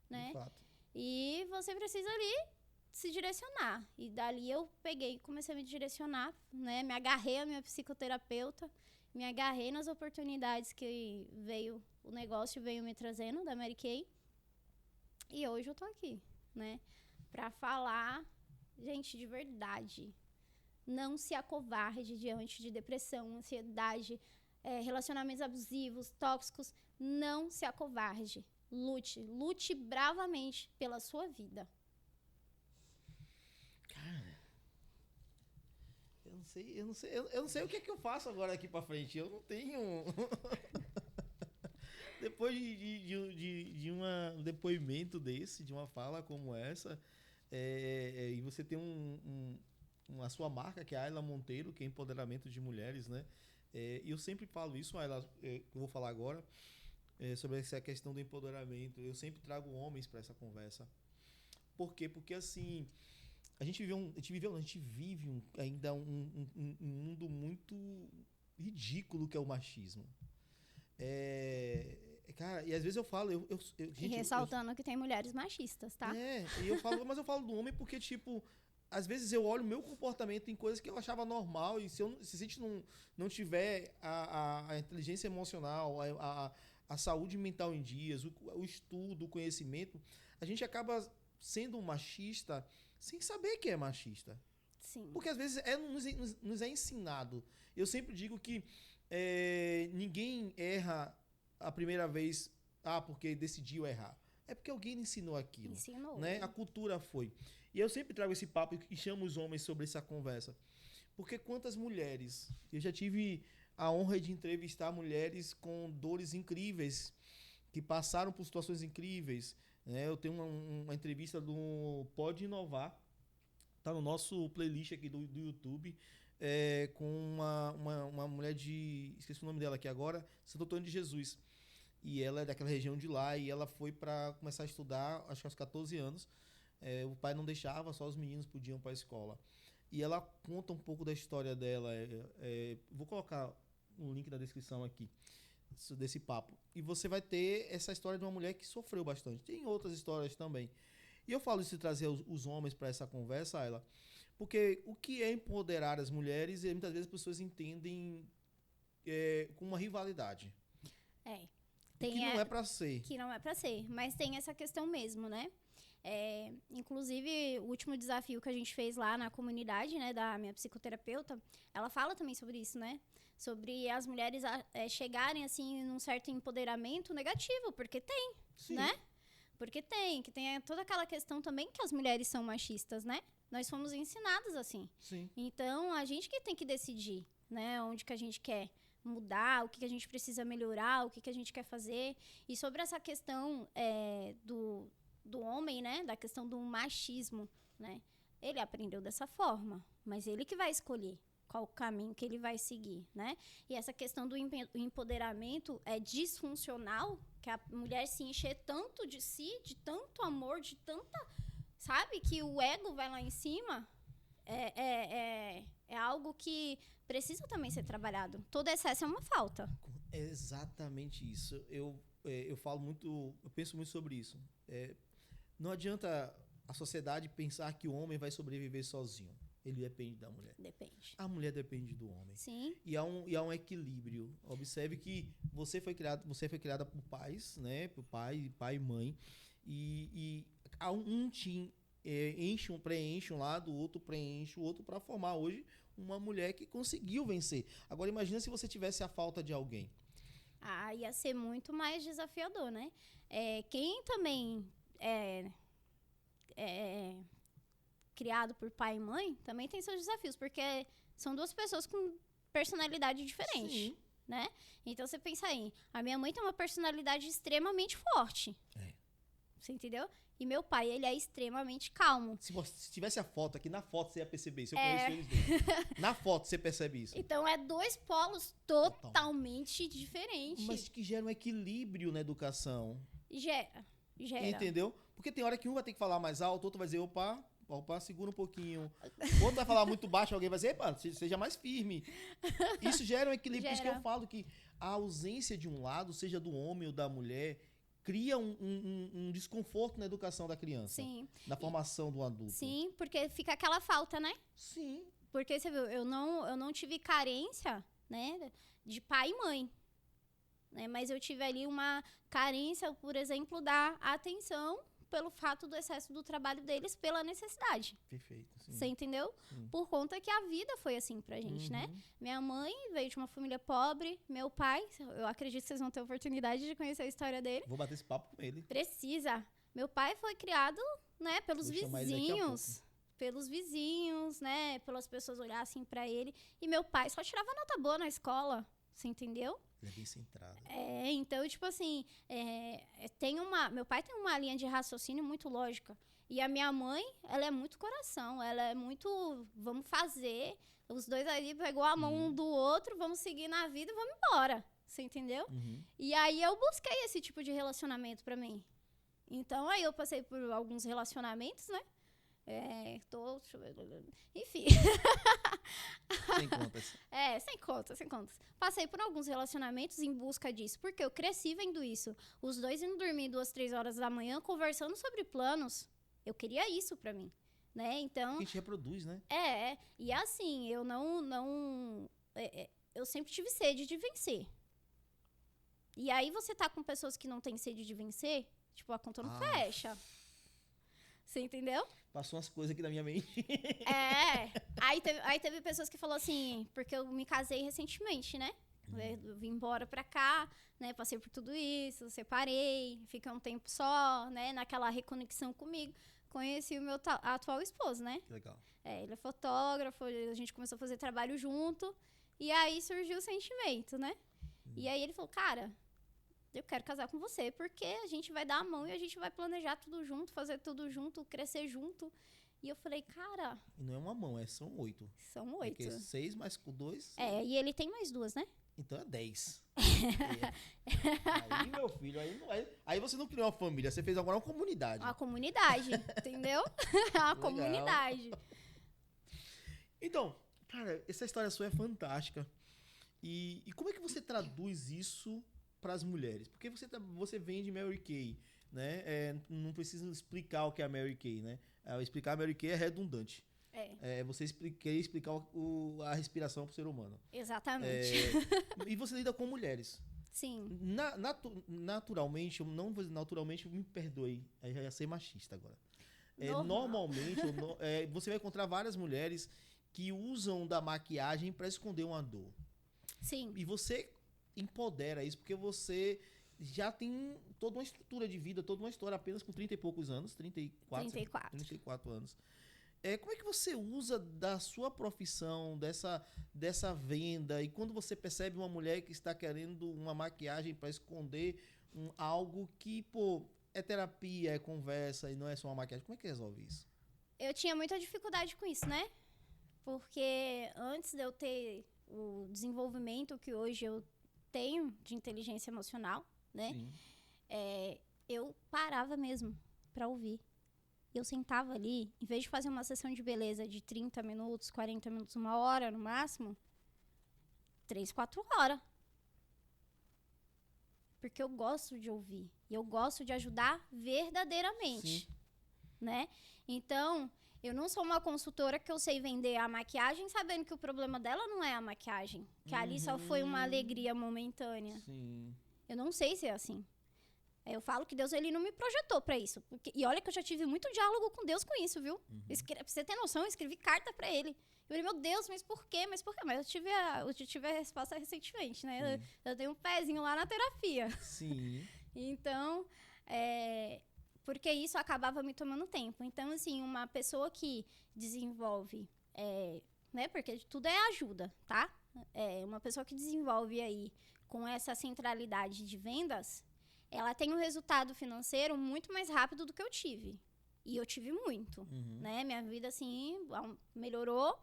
né? De fato. E você precisa ali se direcionar. E dali eu peguei e comecei a me direcionar, né? Me agarrei à minha psicoterapeuta, me agarrei nas oportunidades que o negócio veio me trazendo da Mary Kay. E hoje eu tô aqui, né? Pra falar, gente, de verdade, não se acovarde diante de depressão, ansiedade, relacionamentos abusivos, tóxicos. Não se acovarde. Lute bravamente pela sua vida. Cara, eu não sei o que é que eu faço agora aqui pra frente. Eu não tenho. Depois de um depoimento desse, de uma fala como essa, e você tem a sua marca, que é a Ayla Monteiro, que é empoderamento de mulheres, né? E eu sempre falo isso, Ayla, eu vou falar agora, sobre essa questão do empoderamento. Eu sempre trago homens para essa conversa. Por quê? Porque assim, a gente vive ainda um mundo muito ridículo que é o machismo. Cara, e às vezes eu falo... E ressaltando que tem mulheres machistas, tá? Mas eu falo do homem porque, tipo, às vezes eu olho o meu comportamento em coisas que eu achava normal, e se a gente não tiver a inteligência emocional, a saúde mental em dias, o estudo, o conhecimento, a gente acaba sendo um machista sem saber que é machista. Sim. Porque às vezes nos é ensinado. Eu sempre digo que ninguém erra a primeira vez porque decidiu errar. É porque alguém ensinou aquilo. Ensinou. Né? A cultura foi. E eu sempre trago esse papo e chamo os homens sobre essa conversa. Porque quantas mulheres... Eu já tive a honra de entrevistar mulheres com dores incríveis, que passaram por situações incríveis. Né? Eu tenho uma entrevista do Pode Inovar, tá no nosso playlist aqui do YouTube, com uma mulher esqueci o nome dela aqui agora, Santo Antônio de Jesus. E ela é daquela região de lá, e ela foi para começar a estudar, acho que aos 14 anos. O pai não deixava, só os meninos podiam para a escola. E ela conta um pouco da história dela. Vou colocar um link na descrição aqui desse papo. E você vai ter essa história de uma mulher que sofreu bastante. Tem outras histórias também. E eu falo isso de trazer os homens para essa conversa, Ayla, porque o que é empoderar as mulheres, muitas vezes as pessoas entendem com uma rivalidade. Que não é para ser. Que não é para ser, mas tem essa questão mesmo, né? Inclusive, o último desafio que a gente fez lá na comunidade, né, da minha psicoterapeuta, ela fala também sobre isso, né? Sobre as mulheres chegarem, assim, num certo empoderamento negativo, porque tem, Sim. né? Porque que tem toda aquela questão também que as mulheres são machistas, né? Nós fomos ensinadas assim. Sim. Então, a gente que tem que decidir, né? Onde que a gente quer mudar, o que a gente precisa melhorar, o que a gente quer fazer. E sobre essa questão do homem, né? Da questão do machismo, né? Ele aprendeu dessa forma, mas ele que vai escolher qual o caminho que ele vai seguir, né? E essa questão do empoderamento é disfuncional, que a mulher se encher tanto de si, de tanto amor, de tanta... Sabe? Que o ego vai lá em cima. É algo que precisa também ser trabalhado. Todo excesso é uma falta. É exatamente isso. Eu falo muito, eu penso muito sobre isso. Não adianta a sociedade pensar que o homem vai sobreviver sozinho. Ele depende da mulher. Depende. A mulher depende do homem. Sim. E há um equilíbrio. Observe que você foi criada por pais, né? Por pai e mãe. E há um te preenche um lado, o outro preenche o outro para formar hoje uma mulher que conseguiu vencer. Agora imagina se você tivesse a falta de alguém. Ia ser muito mais desafiador, né? Quem também é criado por pai e mãe também tem seus desafios, porque são duas pessoas com personalidade diferente. Sim. Né? Então você pensa aí, a minha mãe tem uma personalidade extremamente forte. Você entendeu? E meu pai, ele é extremamente calmo. Se tivesse a foto aqui, na foto você ia perceber isso. Eu conheço eles dois. Na foto você percebe isso. Então, dois polos totalmente diferentes. Mas que gera um equilíbrio na educação. Gera. Entendeu? Porque tem hora que um vai ter que falar mais alto, outro vai dizer, opa, segura um pouquinho. O outro vai falar muito baixo, alguém vai dizer, epa, seja mais firme. Isso gera um equilíbrio. Por isso que eu falo que a ausência de um lado, seja do homem ou da mulher, cria um desconforto na educação da criança. Sim. Na formação do adulto. Sim, porque fica aquela falta, né? Sim. Porque, você viu, eu não tive carência, né, de pai e mãe. Né? Mas eu tive ali uma carência, por exemplo, da atenção pelo fato do excesso do trabalho deles, pela necessidade. Perfeito. Sim. Você entendeu? Sim. Por conta que a vida foi assim pra gente, né? Minha mãe veio de uma família pobre, meu pai, eu acredito que vocês vão ter oportunidade de conhecer a história dele. Vou bater esse papo com ele. Precisa. Meu pai foi criado, né, pelos vizinhos, né, pelas pessoas olhassem pra ele. E meu pai só tirava nota boa na escola, você entendeu? Ele é bem centrado. Então, tipo assim, meu pai tem uma linha de raciocínio muito lógica. E a minha mãe, ela é muito coração, ela é muito, vamos fazer. Os dois ali pegou a mão um do outro, vamos seguir na vida e vamos embora. Você entendeu? E aí eu busquei esse tipo de relacionamento pra mim. Então, aí eu passei por alguns relacionamentos, né? Enfim. Sem contas. Sem contas. Passei por alguns relacionamentos em busca disso, porque eu cresci vendo isso. Os dois indo dormir 2, 3 horas da manhã, conversando sobre planos. Eu queria isso pra mim, né? Então... A gente reproduz, né? E assim, eu eu sempre tive sede de vencer. E aí você tá com pessoas que não têm sede de vencer, tipo, a conta não fecha. Você entendeu? Passou umas coisas aqui na minha mente. Aí teve pessoas que falaram assim, porque eu me casei recentemente, né? Eu vim embora pra cá, né? Passei por tudo isso, separei, fiquei um tempo só, né? Naquela reconexão comigo. Conheci o meu atual esposo, né? Que legal. Ele é fotógrafo, a gente começou a fazer trabalho junto. E aí surgiu o sentimento, né? E aí ele falou, cara, eu quero casar com você, porque a gente vai dar a mão e a gente vai planejar tudo junto, fazer tudo junto, crescer junto. E eu falei, cara... E não é uma mão, são 8. São 8. Porque 6 mais 2... E ele tem mais 2, né? Então é 10. Aí, meu filho, aí você não criou uma família, você fez agora uma comunidade. Uma comunidade, entendeu? Uma comunidade. Então, cara, essa história sua é fantástica. E como é que você traduz isso para as mulheres? Porque você vende Mary Kay, né? Não precisa explicar o que é a Mary Kay, né? Explicar a Mary Kay é redundante. Você querer explicar a respiração para o ser humano. Exatamente. E você lida com mulheres. Sim. Naturalmente, me perdoe, eu já ia ser machista agora. Normalmente, você vai encontrar várias mulheres que usam da maquiagem para esconder uma dor. Sim. E você empodera isso, porque você já tem toda uma estrutura de vida, toda uma história apenas com 30 e poucos anos, 34 anos. Como é que você usa da sua profissão, dessa venda, e quando você percebe uma mulher que está querendo uma maquiagem para esconder algo que, pô, é terapia, é conversa e não é só uma maquiagem, como é que resolve isso? Eu tinha muita dificuldade com isso, né? Porque antes de eu ter o desenvolvimento que hoje eu tenho de inteligência emocional, né? Sim. Eu parava mesmo pra ouvir. Eu sentava ali, em vez de fazer uma sessão de beleza de 30 minutos, 40 minutos, 1 hora no máximo, 3, 4 horas. Porque eu gosto de ouvir. E eu gosto de ajudar verdadeiramente. Sim. Né? Então, eu não sou uma consultora que eu sei vender a maquiagem sabendo que o problema dela não é a maquiagem. Que ali só foi uma alegria momentânea. Sim. Eu não sei se é assim. Eu falo que Deus, ele não me projetou pra isso. E olha que eu já tive muito diálogo com Deus com isso, viu? Pra você ter noção, eu escrevi carta pra ele. Eu falei, meu Deus, mas por quê? Mas por quê? Mas eu tive a resposta recentemente, né? Eu tenho um pezinho lá na terapia. Sim. Então, porque isso acabava me tomando tempo. Então, assim, uma pessoa que desenvolve, né? Porque tudo é ajuda, tá? Uma pessoa que desenvolve aí com essa centralidade de vendas, ela tem um resultado financeiro muito mais rápido do que eu tive. E eu tive muito, né? Minha vida, assim, melhorou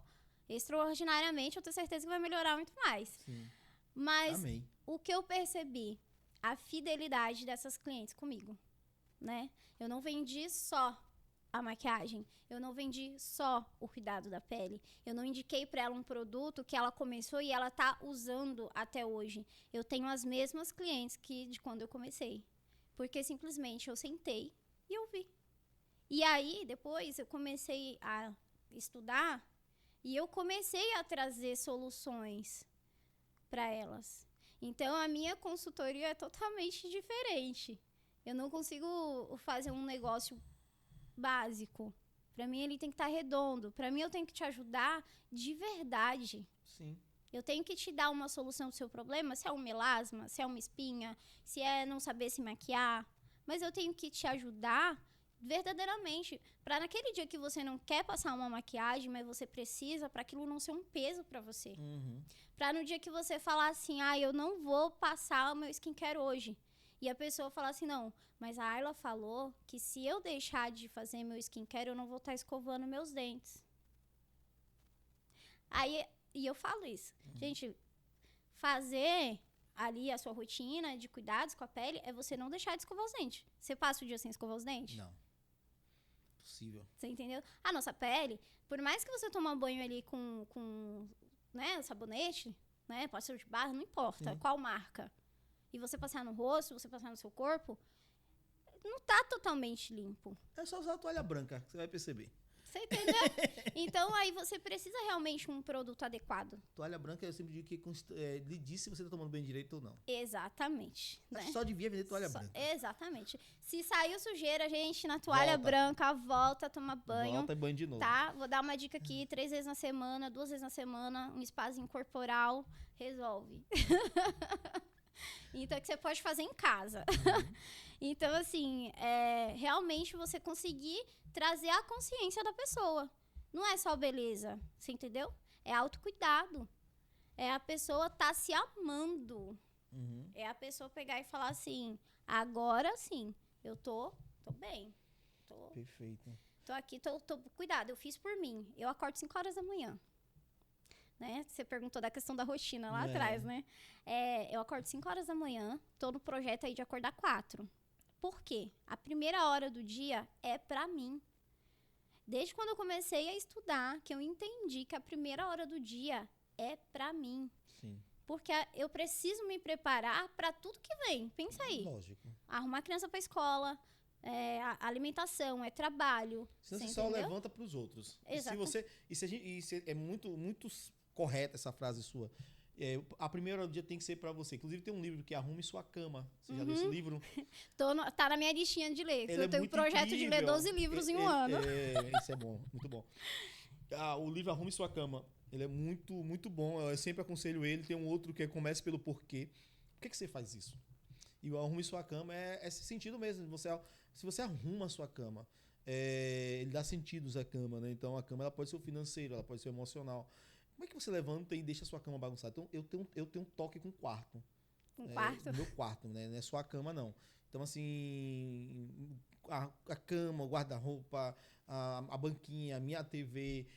extraordinariamente. Eu tenho certeza que vai melhorar muito mais. Sim. Mas Amém. o que eu percebi, a fidelidade dessas clientes comigo, né? Eu não vendi só a maquiagem, eu não vendi só o cuidado da pele, eu não indiquei para ela um produto que ela começou e ela tá usando até hoje. Eu tenho as mesmas clientes que de quando eu comecei, porque simplesmente eu sentei e eu vi. E aí, depois, eu comecei a estudar e eu comecei a trazer soluções para elas. Então, a minha consultoria é totalmente diferente. Eu não consigo fazer um negócio básico. Para mim, ele tem que estar redondo. Para mim, eu tenho que te ajudar de verdade. Sim. Eu tenho que te dar uma solução do seu problema, se é um melasma, se é uma espinha, se é não saber se maquiar. Mas eu tenho que te ajudar verdadeiramente. Para naquele dia que você não quer passar uma maquiagem, mas você precisa, para aquilo não ser um peso para você. Para no dia que você falar assim, eu não vou passar o meu skincare hoje. E a pessoa falar assim, não, mas a Ayla falou que se eu deixar de fazer meu skincare, eu não vou estar escovando meus dentes. E eu falo isso. Gente, fazer ali a sua rotina de cuidados com a pele é você não deixar de escovar os dentes. Você passa o dia sem escovar os dentes? Não. Possível. Você entendeu? A nossa pele, por mais que você tome banho ali com né, sabonete, né, pode ser de barra, não importa qual marca. E você passar no rosto, você passar no seu corpo, não tá totalmente limpo. É só usar a toalha branca, você vai perceber. Você entendeu? Então, aí você precisa realmente um produto adequado. Toalha branca, eu sempre digo que lhe diz se você tá tomando banho direito ou não. Exatamente. Né? Só devia vender toalha branca. Exatamente. Se saiu sujeira, gente, na toalha branca, volta a tomar banho. Volta e banho de novo. Tá? Vou dar uma dica aqui, 3 vezes na semana, 2 vezes na semana, um spazinho corporal, resolve. Então, é que você pode fazer em casa. Então, assim, realmente você conseguir trazer a consciência da pessoa. Não é só beleza, você entendeu? É autocuidado. É a pessoa tá se amando. É a pessoa pegar e falar assim, agora sim, eu tô bem. Perfeito. Tô aqui, tô cuidado, eu fiz por mim. Eu acordo 5 horas da manhã. Né? Você perguntou da questão da rotina lá atrás, né? Eu acordo 5 horas da manhã, tô no projeto aí de acordar 4. Por quê? A primeira hora do dia é pra mim. Desde quando eu comecei a estudar, que eu entendi que a primeira hora do dia é pra mim. Sim. Porque eu preciso me preparar pra tudo que vem. Pensa aí. Lógico. Arrumar a criança pra escola, a alimentação, trabalho. Senão você só levanta pros outros. Exato. E é muito, muito correta essa frase sua. A primeira hora do dia tem que ser pra você. Inclusive tem um livro que é Arrume Sua Cama. Você já leu esse livro? Tá na minha listinha de ler. Ele eu tenho um projeto de ler 12 livros em um ano. Isso é bom, muito bom. O livro Arrume Sua Cama, ele é muito, muito bom. Eu sempre aconselho ele. Tem um outro que é Comece pelo Porquê. Por que você faz isso? E o arrume sua cama é esse sentido mesmo. Se você arruma a sua cama, ele dá sentidos à cama, né? Então a cama ela pode ser o financeiro, ela pode ser o emocional. Como é que você levanta e deixa a sua cama bagunçada? Então eu tenho um toque com o quarto. Um quarto? No meu quarto, né? Não é só a cama, não. Então, assim, a cama, o guarda-roupa, a banquinha, a minha TV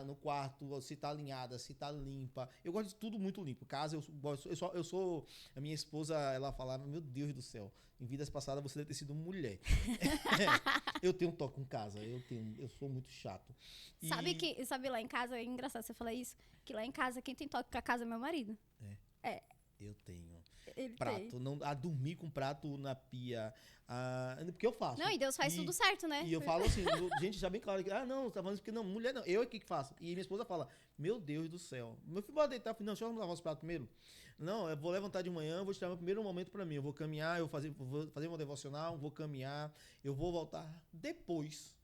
no quarto, se tá alinhada, se tá limpa. Eu gosto de tudo muito limpo. Casa, eu sou. A minha esposa, ela falava, meu Deus do céu, em vidas passadas você deve ter sido mulher. Eu tenho um toque com casa, eu sou muito chato. Sabe lá em casa, é engraçado você falar isso, que lá em casa quem tem toque com a casa é meu marido. Eu tenho. Ele Prato, tem. não, a dormir com prato na pia. Porque eu faço. Não, e Deus faz tudo certo, né? E eu falo assim, gente, já bem claro que, não, você tá falando isso porque não, mulher não, eu é que faço. E minha esposa fala, meu Deus do céu. Meu filho pode deitar, não, deixa eu lavar os pratos primeiro. Não, eu vou levantar de manhã, vou tirar meu primeiro momento pra mim. Eu vou caminhar, vou fazer meu devocional, vou caminhar, eu vou voltar depois.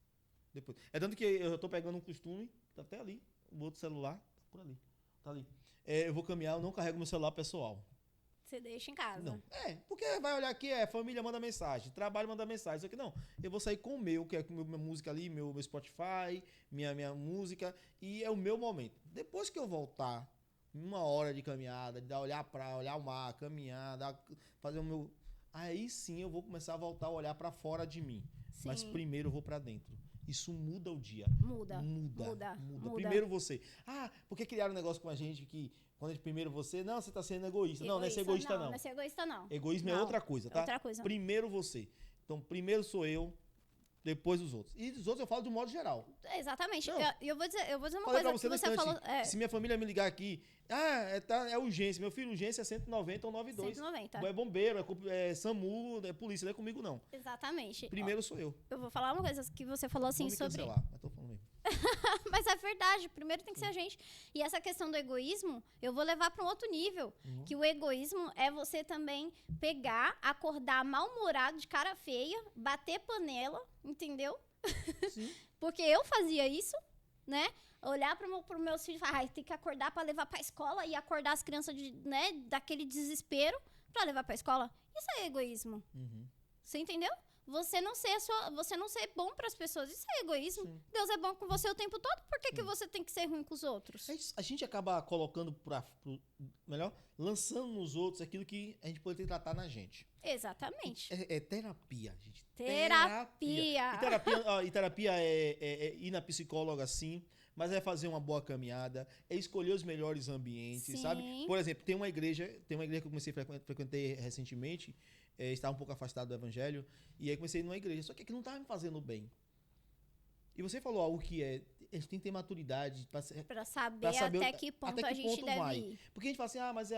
É tanto que eu tô pegando um costume, tá até ali, o outro celular, tá por ali, tá ali. Eu vou caminhar, eu não carrego meu celular pessoal. Você deixa em casa. Não. Porque vai olhar aqui, família manda mensagem, trabalho manda mensagem, isso aqui não. Eu vou sair com o meu, que é minha música ali, meu Spotify, minha música, e é o meu momento. Depois que eu voltar, 1 hora de caminhada, de olhar o mar, caminhar, fazer o meu... Aí sim eu vou começar a voltar a olhar pra fora de mim. Sim. Mas primeiro eu vou pra dentro. Isso muda o dia. Muda. Primeiro você. Porque criaram um negócio com a gente que quando a gente primeiro você, não, você tá sendo egoísta. Não é ser egoísta, não. Não é ser egoísta, não. Egoísmo é outra coisa, tá? Outra coisa. Primeiro você. Então, primeiro sou eu, depois os outros. E dos outros eu falo de um modo geral. Exatamente. Não. Eu vou dizer uma Falei coisa pra você que você falou. Se minha família me ligar aqui, é urgência. Meu filho, urgência é 190 ou 92. 190. É bombeiro, é SAMU, é polícia, não é comigo, não. Exatamente. Primeiro sou eu. Eu vou falar uma coisa que você falou assim Vou me sobre. cancelar, mas tô falando mesmo. Mas é verdade, primeiro tem que ser a gente. E essa questão do egoísmo, eu vou levar para um outro nível. Que o egoísmo é você também pegar, acordar mal-humorado, de cara feia, bater panela, entendeu? Sim. Porque eu fazia isso, né? Olhar para meus filhos e falar, tem que acordar para levar para escola e acordar as crianças daquele desespero para levar para escola. Isso é egoísmo. Você entendeu? Você não ser bom para as pessoas, isso é egoísmo. Sim. Deus é bom com você o tempo todo, por que você tem que ser ruim com os outros? A gente acaba colocando lançando nos outros aquilo que a gente poderia tratar na gente. Exatamente. É terapia, gente. Terapia. E terapia é ir na psicóloga, sim, mas é fazer uma boa caminhada, é escolher os melhores ambientes, Sim. sabe? Por exemplo, tem uma igreja que eu comecei a frequentar recentemente, estava um pouco afastado do evangelho, e aí comecei a ir numa igreja, só que aqui não estava me fazendo bem. E você falou algo que a gente tem que ter maturidade para saber até que ponto a gente deve ir. Porque a gente fala assim, mas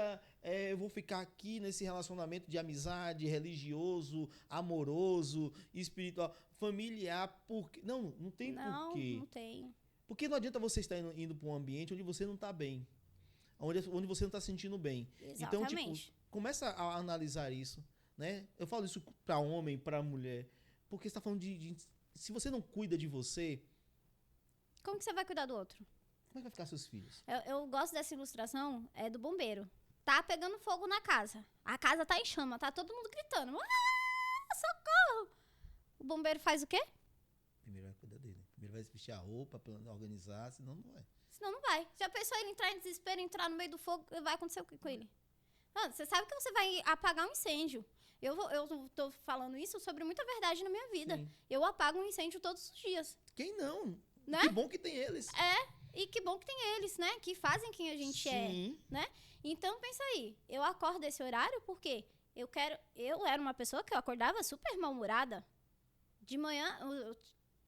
eu vou ficar aqui nesse relacionamento de amizade, religioso, amoroso, espiritual, familiar, porque... Não tem porquê. Não tem. Porque não adianta você estar indo para um ambiente onde você não está bem, onde você não está se sentindo bem. Exatamente. Então, tipo, começa a analisar isso, né? Eu falo isso para homem, para mulher, porque você está falando se você não cuida de você... Como que você vai cuidar do outro? Como é que vai ficar seus filhos? Eu gosto dessa ilustração, do bombeiro. Tá pegando fogo na casa. A casa tá em chama, tá todo mundo gritando. Socorro! O bombeiro faz o quê? Primeiro vai cuidar dele. Primeiro vai vestir a roupa, organizar, senão não vai. Senão não vai. Já pensou ele entrar em desespero, entrar no meio do fogo, vai acontecer o que com ele? Você sabe que você vai apagar um incêndio. Eu tô falando isso sobre muita verdade na minha vida. Sim. Eu apago um incêndio todos os dias. Quem não? Né? Que bom que tem eles. E que bom que tem eles, né? Que fazem quem a gente Sim. né? Então, pensa aí. Eu acordo esse horário porque eu era uma pessoa que eu acordava super mal-humorada. De manhã, eu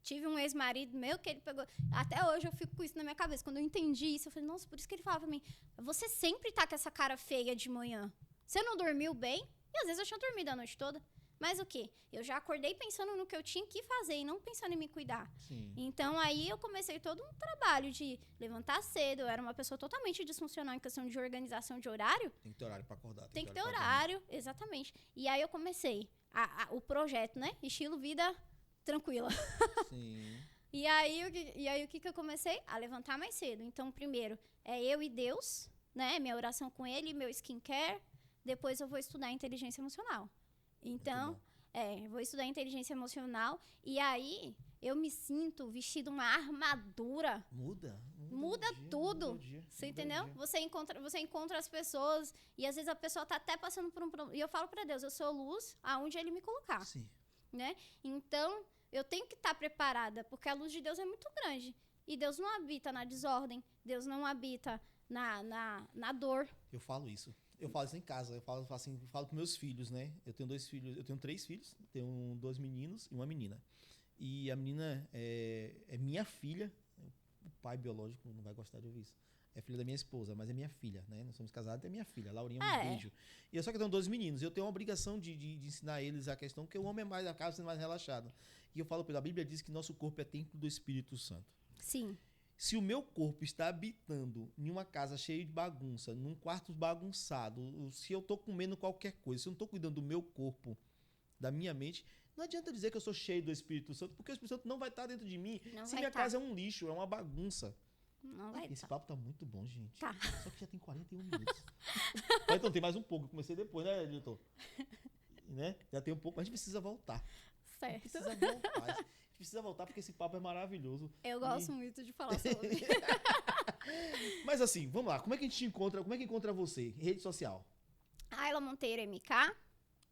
tive um ex-marido meu que ele pegou... Até hoje eu fico com isso na minha cabeça. Quando eu entendi isso, eu falei, nossa, por isso que ele falava pra mim, você sempre tá com essa cara feia de manhã. Você não dormiu bem? E às vezes eu tinha dormido a noite toda. Mas o quê? Eu já acordei pensando no que eu tinha que fazer e não pensando em me cuidar. Sim. Então, aí eu comecei todo um trabalho de levantar cedo. Eu era uma pessoa totalmente disfuncional em questão de organização de horário. Tem que ter horário pra acordar. Tem que ter horário, exatamente. E aí eu comecei o projeto, né? Estilo vida tranquila. Sim. E aí o que eu comecei? A levantar mais cedo. Então, primeiro, é eu e Deus, né? Minha oração com Ele, meu skincare. Depois eu vou estudar inteligência emocional. Então, vou estudar inteligência emocional e aí eu me sinto vestido uma armadura. Muda Tudo. muda o dia, Você muda o entendeu? dia. Você encontra as pessoas e às vezes a pessoa tá até passando por um problema. E eu falo pra Deus, eu sou luz aonde ele me colocar, Sim. né? Então, eu tenho que estar preparada, porque a luz de Deus é muito grande. E Deus não habita na desordem, Deus não habita na dor. Eu falo isso. Eu falo isso em casa. Eu falo assim, eu falo com meus filhos, né? Eu tenho 2 filhos, eu tenho 3 filhos, tenho 2 meninos e uma menina. E a menina é minha filha. O pai biológico não vai gostar de ouvir isso. É filha da minha esposa, mas é minha filha, né? Nós somos casados, é minha filha. Laurinha, um beijo. E eu só que eu tenho 2 meninos. Eu tenho uma obrigação de ensinar eles a questão que o homem é mais, acaba sendo mais relaxado. E eu falo para ele, a Bíblia diz que nosso corpo é templo do Espírito Santo. Sim. Se o meu corpo está habitando em uma casa cheia de bagunça, num quarto bagunçado, se eu estou comendo qualquer coisa, se eu não estou cuidando do meu corpo, da minha mente, não adianta dizer que eu sou cheio do Espírito Santo, porque o Espírito Santo não vai estar dentro de mim. Não se vai minha tá. casa é um lixo, é uma bagunça. Não vai Esse tá. papo tá muito bom, gente. Tá. Só que já tem 41 minutos. Então tem mais um pouco. Eu comecei depois, né, editor? Né? Já tem um pouco. A gente precisa voltar. Certo. Precisa voltar. A gente precisa voltar porque esse papo é maravilhoso. Eu gosto muito de falar sobre. Mas assim, vamos lá. Como é que a gente te encontra? Como é que encontra você? Rede social. Ayla Monteiro MK.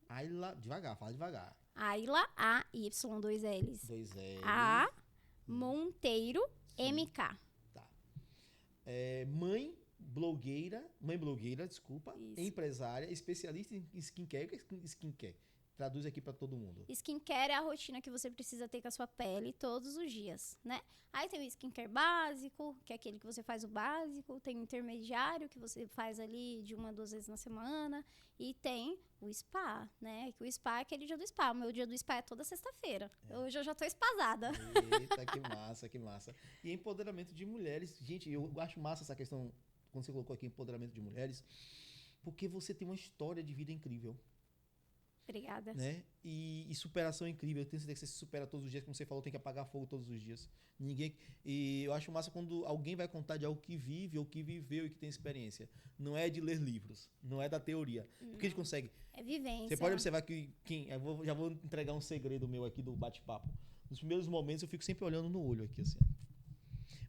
Ayla, devagar, fala devagar. Ayla, AY2Ls. 2 L. A Monteiro MK. Tá. Mãe blogueira, desculpa, Isso. empresária, especialista em skincare. O que é skincare? Traduz aqui pra todo mundo. Skincare é a rotina que você precisa ter com a sua pele todos os dias, né? Aí tem o skincare básico, que é aquele que você faz o básico. Tem o intermediário, que você faz ali de 1 a 2 vezes na semana. E tem o spa, né? Que o spa é aquele dia do spa. O meu dia do spa é toda sexta-feira. Hoje eu já tô espasada. Eita, que massa, que massa. E empoderamento de mulheres. Gente, eu acho massa essa questão, quando você colocou aqui empoderamento de mulheres, porque você tem uma história de vida incrível. Obrigada. Né? E superação incrível. Eu tenho certeza que você se supera todos os dias, como você falou, tem que apagar fogo todos os dias. E eu acho massa quando alguém vai contar de algo que vive, ou que viveu e que tem experiência. Não é de ler livros, não é da teoria. Porque a gente consegue. É vivência. Você pode observar que já vou entregar um segredo meu aqui do bate-papo. Nos primeiros momentos eu fico sempre olhando no olho aqui, assim.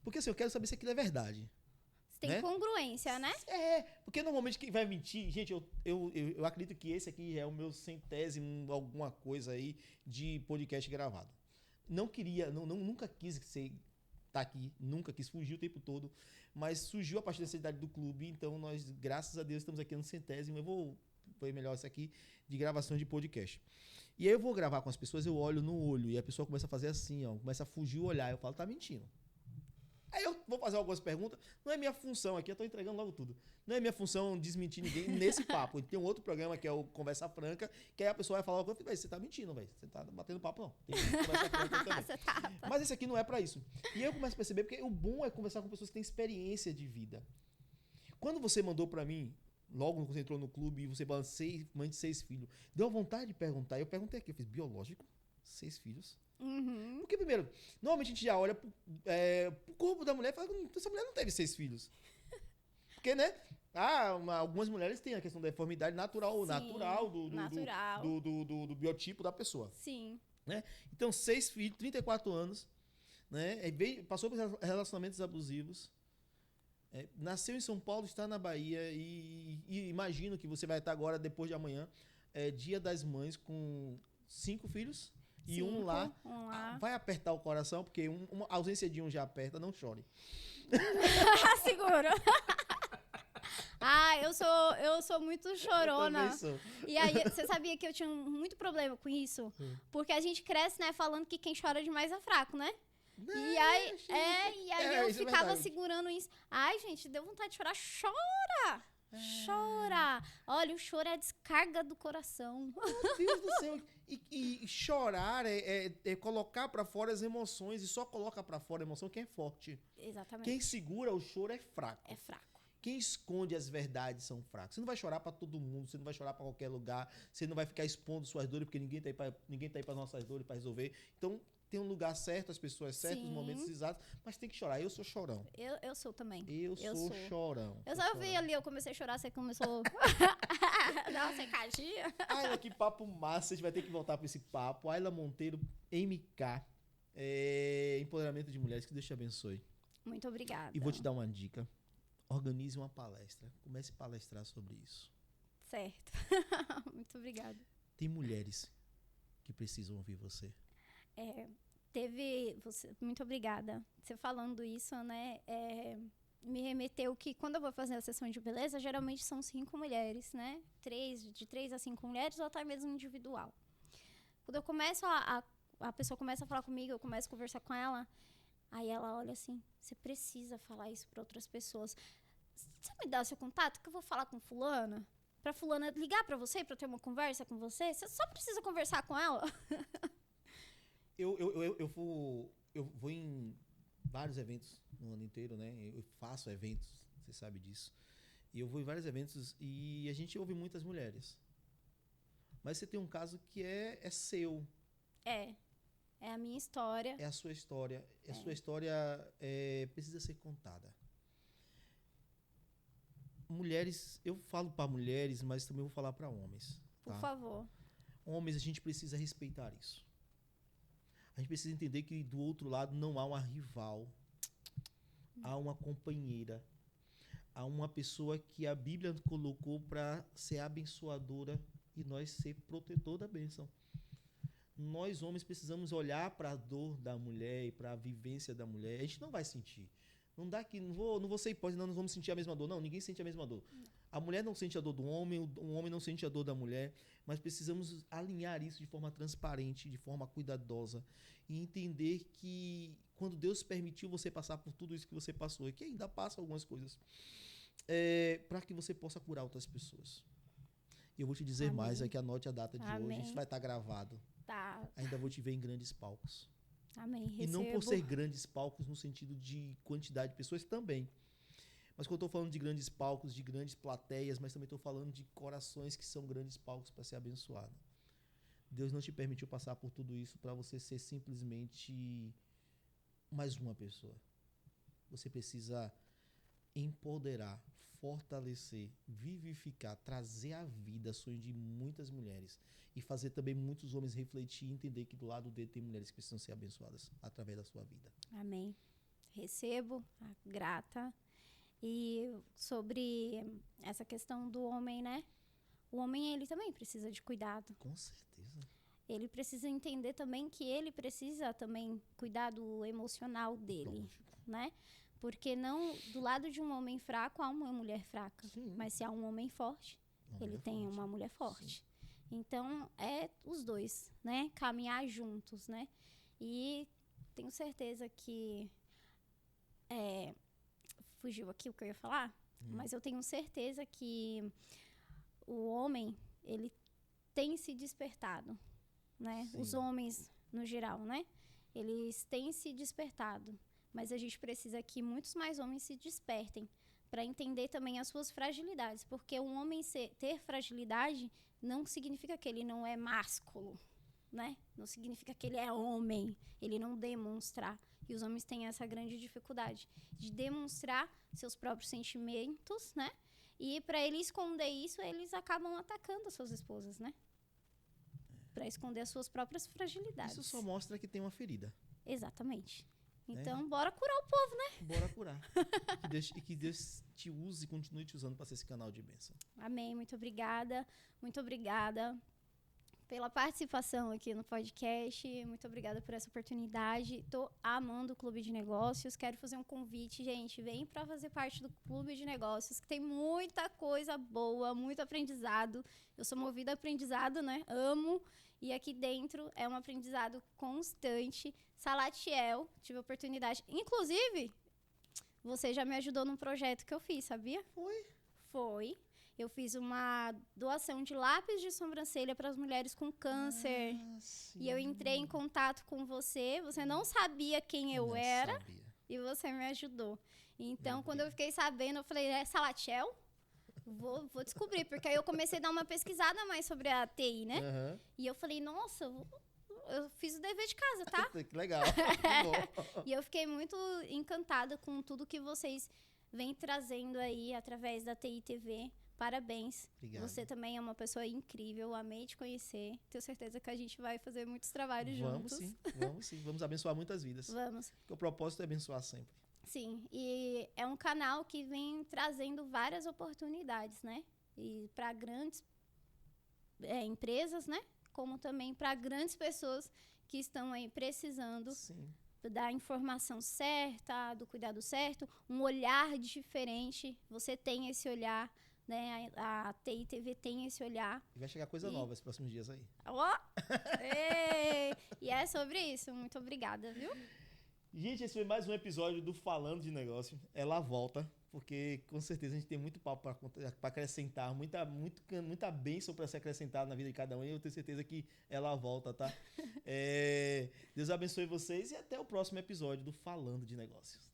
Porque assim, eu quero saber se aquilo é verdade. Você tem congruência, né? Porque normalmente quem vai mentir... Gente, eu acredito que esse aqui é o meu 100º alguma coisa aí de podcast gravado. Nunca quis estar aqui, nunca quis fugir o tempo todo, mas surgiu a partir da necessidade do clube, então nós, graças a Deus, estamos aqui no 100º. Eu vou melhor isso aqui, de gravação de podcast. E aí eu vou gravar com as pessoas, eu olho no olho, e a pessoa começa a fazer assim, ó, começa a fugir o olhar, eu falo, tá mentindo. Aí eu vou fazer algumas perguntas. Não é minha função aqui, eu tô entregando logo tudo. Não é minha função desmentir ninguém nesse papo. Tem um outro programa que é o Conversa Franca, que aí a pessoa vai falar alguma coisa, você tá mentindo, velho. Você tá batendo papo, não. Tem Conversa Franca também. Você tá. Mas esse aqui não é pra isso. E aí eu começo a perceber, porque o bom é conversar com pessoas que têm experiência de vida. Quando você mandou pra mim, logo quando você entrou no clube, e você falou mãe de 6 filhos, deu uma vontade de perguntar. Eu perguntei aqui, eu fiz, biológico? 6 filhos? Uhum. Porque, primeiro, normalmente a gente já olha pro corpo da mulher e fala, essa mulher não teve 6 filhos. Porque, né? Algumas mulheres têm a questão da deformidade natural, Sim, natural do biotipo da pessoa. Sim. Né? Então, 6 filhos, 34 anos, né? Passou por relacionamentos abusivos. Nasceu em São Paulo, está na Bahia e imagino que você vai estar agora, depois de amanhã, Dia das Mães, com 5 filhos. E um lá vai apertar o coração, porque a ausência de um já aperta, não chore. Seguro. Eu sou muito chorona. E aí, você sabia que eu tinha muito problema com isso? Porque a gente cresce, né, falando que quem chora demais é fraco, né? E aí eu ficava segurando isso. Ai, gente, deu vontade de chorar. Chora! Chora! Olha, o choro é a descarga do coração. Meu Deus do céu! E chorar é colocar pra fora as emoções, e só coloca pra fora a emoção quem é forte. Exatamente. Quem segura o choro é fraco. É fraco. Quem esconde as verdades são fracos. Você não vai chorar pra todo mundo, você não vai chorar pra qualquer lugar, você não vai ficar expondo suas dores, porque ninguém tá aí para nossas dores, pra resolver. Então, tem um lugar certo, as pessoas certas, os Sim. momentos exatos, mas tem que chorar. Eu sou chorão. Eu sou também. Eu sou chorão. Eu só vi ali, eu comecei a chorar, você começou a dar uma secadinha. Ayla, que papo massa. A gente vai ter que voltar para esse papo. Ayla Monteiro, MK, Empoderamento de Mulheres. Que Deus te abençoe. Muito obrigada. E vou te dar uma dica. Organize uma palestra. Comece a palestrar sobre isso. Certo. Muito obrigada. Tem mulheres que precisam ouvir você. Muito obrigada. Você falando isso, né? Me remeteu que quando eu vou fazer a sessão de beleza, geralmente são 5 mulheres, né? De 3 a 5 mulheres, ou até mesmo individual. Quando eu começo a pessoa começa a falar comigo, eu começo a conversar com ela, aí ela olha assim, você precisa falar isso para outras pessoas. Você me dá o seu contato que eu vou falar com fulana? Pra fulana ligar pra você, pra ter uma conversa com você? Você só precisa conversar com ela? Eu vou em vários eventos no ano inteiro, né? Eu faço eventos, você sabe disso. E eu vou em vários eventos e a gente ouve muitas mulheres. Mas você tem um caso que é seu. É a minha história. É a sua história. A sua história precisa ser contada. Mulheres, eu falo para mulheres, mas também vou falar para homens. Por tá? favor. Homens, a gente precisa respeitar isso. A gente precisa entender que do outro lado não há uma rival, há uma companheira, há uma pessoa que a Bíblia colocou para ser abençoadora e nós ser protetor da bênção. Nós, homens, precisamos olhar para a dor da mulher e para a vivência da mulher. A gente não vai sentir. Não dá que não vou ser hipócrita, não vamos sentir a mesma dor. Não, ninguém sente a mesma dor. A mulher não sente a dor do homem, o homem não sente a dor da mulher, mas precisamos alinhar isso de forma transparente, de forma cuidadosa e entender que quando Deus permitiu você passar por tudo isso que você passou e que ainda passa algumas coisas, para que você possa curar outras pessoas. E eu vou te dizer Amém. mais, que anote a data de Amém. hoje, isso vai estar gravado. Tá. Ainda vou te ver em grandes palcos. Amém. E não por ser grandes palcos no sentido de quantidade de pessoas também. Mas quando eu estou falando de grandes palcos, de grandes plateias, mas também estou falando de corações que são grandes palcos para ser abençoado. Deus não te permitiu passar por tudo isso para você ser simplesmente mais uma pessoa. Você precisa empoderar, fortalecer, vivificar, trazer à vida sonhos de muitas mulheres e fazer também muitos homens refletir e entender que do lado dele tem mulheres que precisam ser abençoadas através da sua vida. Amém. Recebo, grata. E sobre essa questão do homem, né? O homem, ele também precisa de cuidado. Com certeza. Ele precisa entender também que ele precisa também cuidar do emocional dele, Lógico. né? Porque não do lado de um homem fraco há uma mulher fraca. Sim. Mas se há um homem forte, ele tem uma mulher forte. Sim. Então, os dois, né? Caminhar juntos, né? E tenho certeza que... fugiu aqui o que eu ia falar, mas eu tenho certeza que o homem, ele tem se despertado, né? Sim. Os homens, no geral, né? Eles têm se despertado, mas a gente precisa que muitos mais homens se despertem para entender também as suas fragilidades, porque um homem ter fragilidade não significa que ele não é másculo, né? Não significa que ele é homem, ele não demonstrar. E os homens têm essa grande dificuldade de demonstrar seus próprios sentimentos, né? E para ele esconder isso, eles acabam atacando as suas esposas, né? Para esconder as suas próprias fragilidades. Isso só mostra que tem uma ferida. Exatamente. Então, bora curar o povo, né? Bora curar. E que Deus te use e continue te usando para ser esse canal de bênção. Amém. Muito obrigada. Muito obrigada pela participação aqui no podcast. Muito obrigada por essa oportunidade. Tô amando o Clube de Negócios. Quero fazer um convite, gente. Vem para fazer parte do Clube de Negócios, que tem muita coisa boa, muito aprendizado. Eu sou movida a aprendizado, né? Amo. E aqui dentro é um aprendizado constante. Salatiel, tive a oportunidade. Inclusive, você já me ajudou num projeto que eu fiz, sabia? Foi. Eu fiz uma doação de lápis de sobrancelha para as mulheres com câncer. E eu entrei em contato com você. Você não sabia quem eu era. Sabia. E você me ajudou. Então, quando eu fiquei sabendo, eu falei, Salatiel? Vou descobrir. Porque aí eu comecei a dar uma pesquisada mais sobre a TI, né? Uhum. E eu falei, nossa, eu fiz o dever de casa, tá? Que legal. Bom. E eu fiquei muito encantada com tudo que vocês vêm trazendo aí através da TI TV. Parabéns. Obrigado. Você também é uma pessoa incrível. Amei te conhecer. Tenho certeza que a gente vai fazer muitos trabalhos juntos. Vamos sim. Vamos abençoar muitas vidas. Vamos. Porque o propósito é abençoar sempre. Sim. E é um canal que vem trazendo várias oportunidades, né? E para grandes empresas, né? Como também para grandes pessoas que estão aí precisando Sim. da informação certa, do cuidado certo, um olhar diferente. Você tem esse olhar, né? A TI TV tem esse olhar. E vai chegar coisa nova esses próximos dias aí. Ó! Ei! E é sobre isso. Muito obrigada, viu? Gente, esse foi mais um episódio do Falando de Negócio. Ela volta, porque com certeza a gente tem muito papo para acrescentar, muita bênção para ser acrescentada na vida de cada um. E eu tenho certeza que ela volta, tá? Deus abençoe vocês e até o próximo episódio do Falando de Negócios.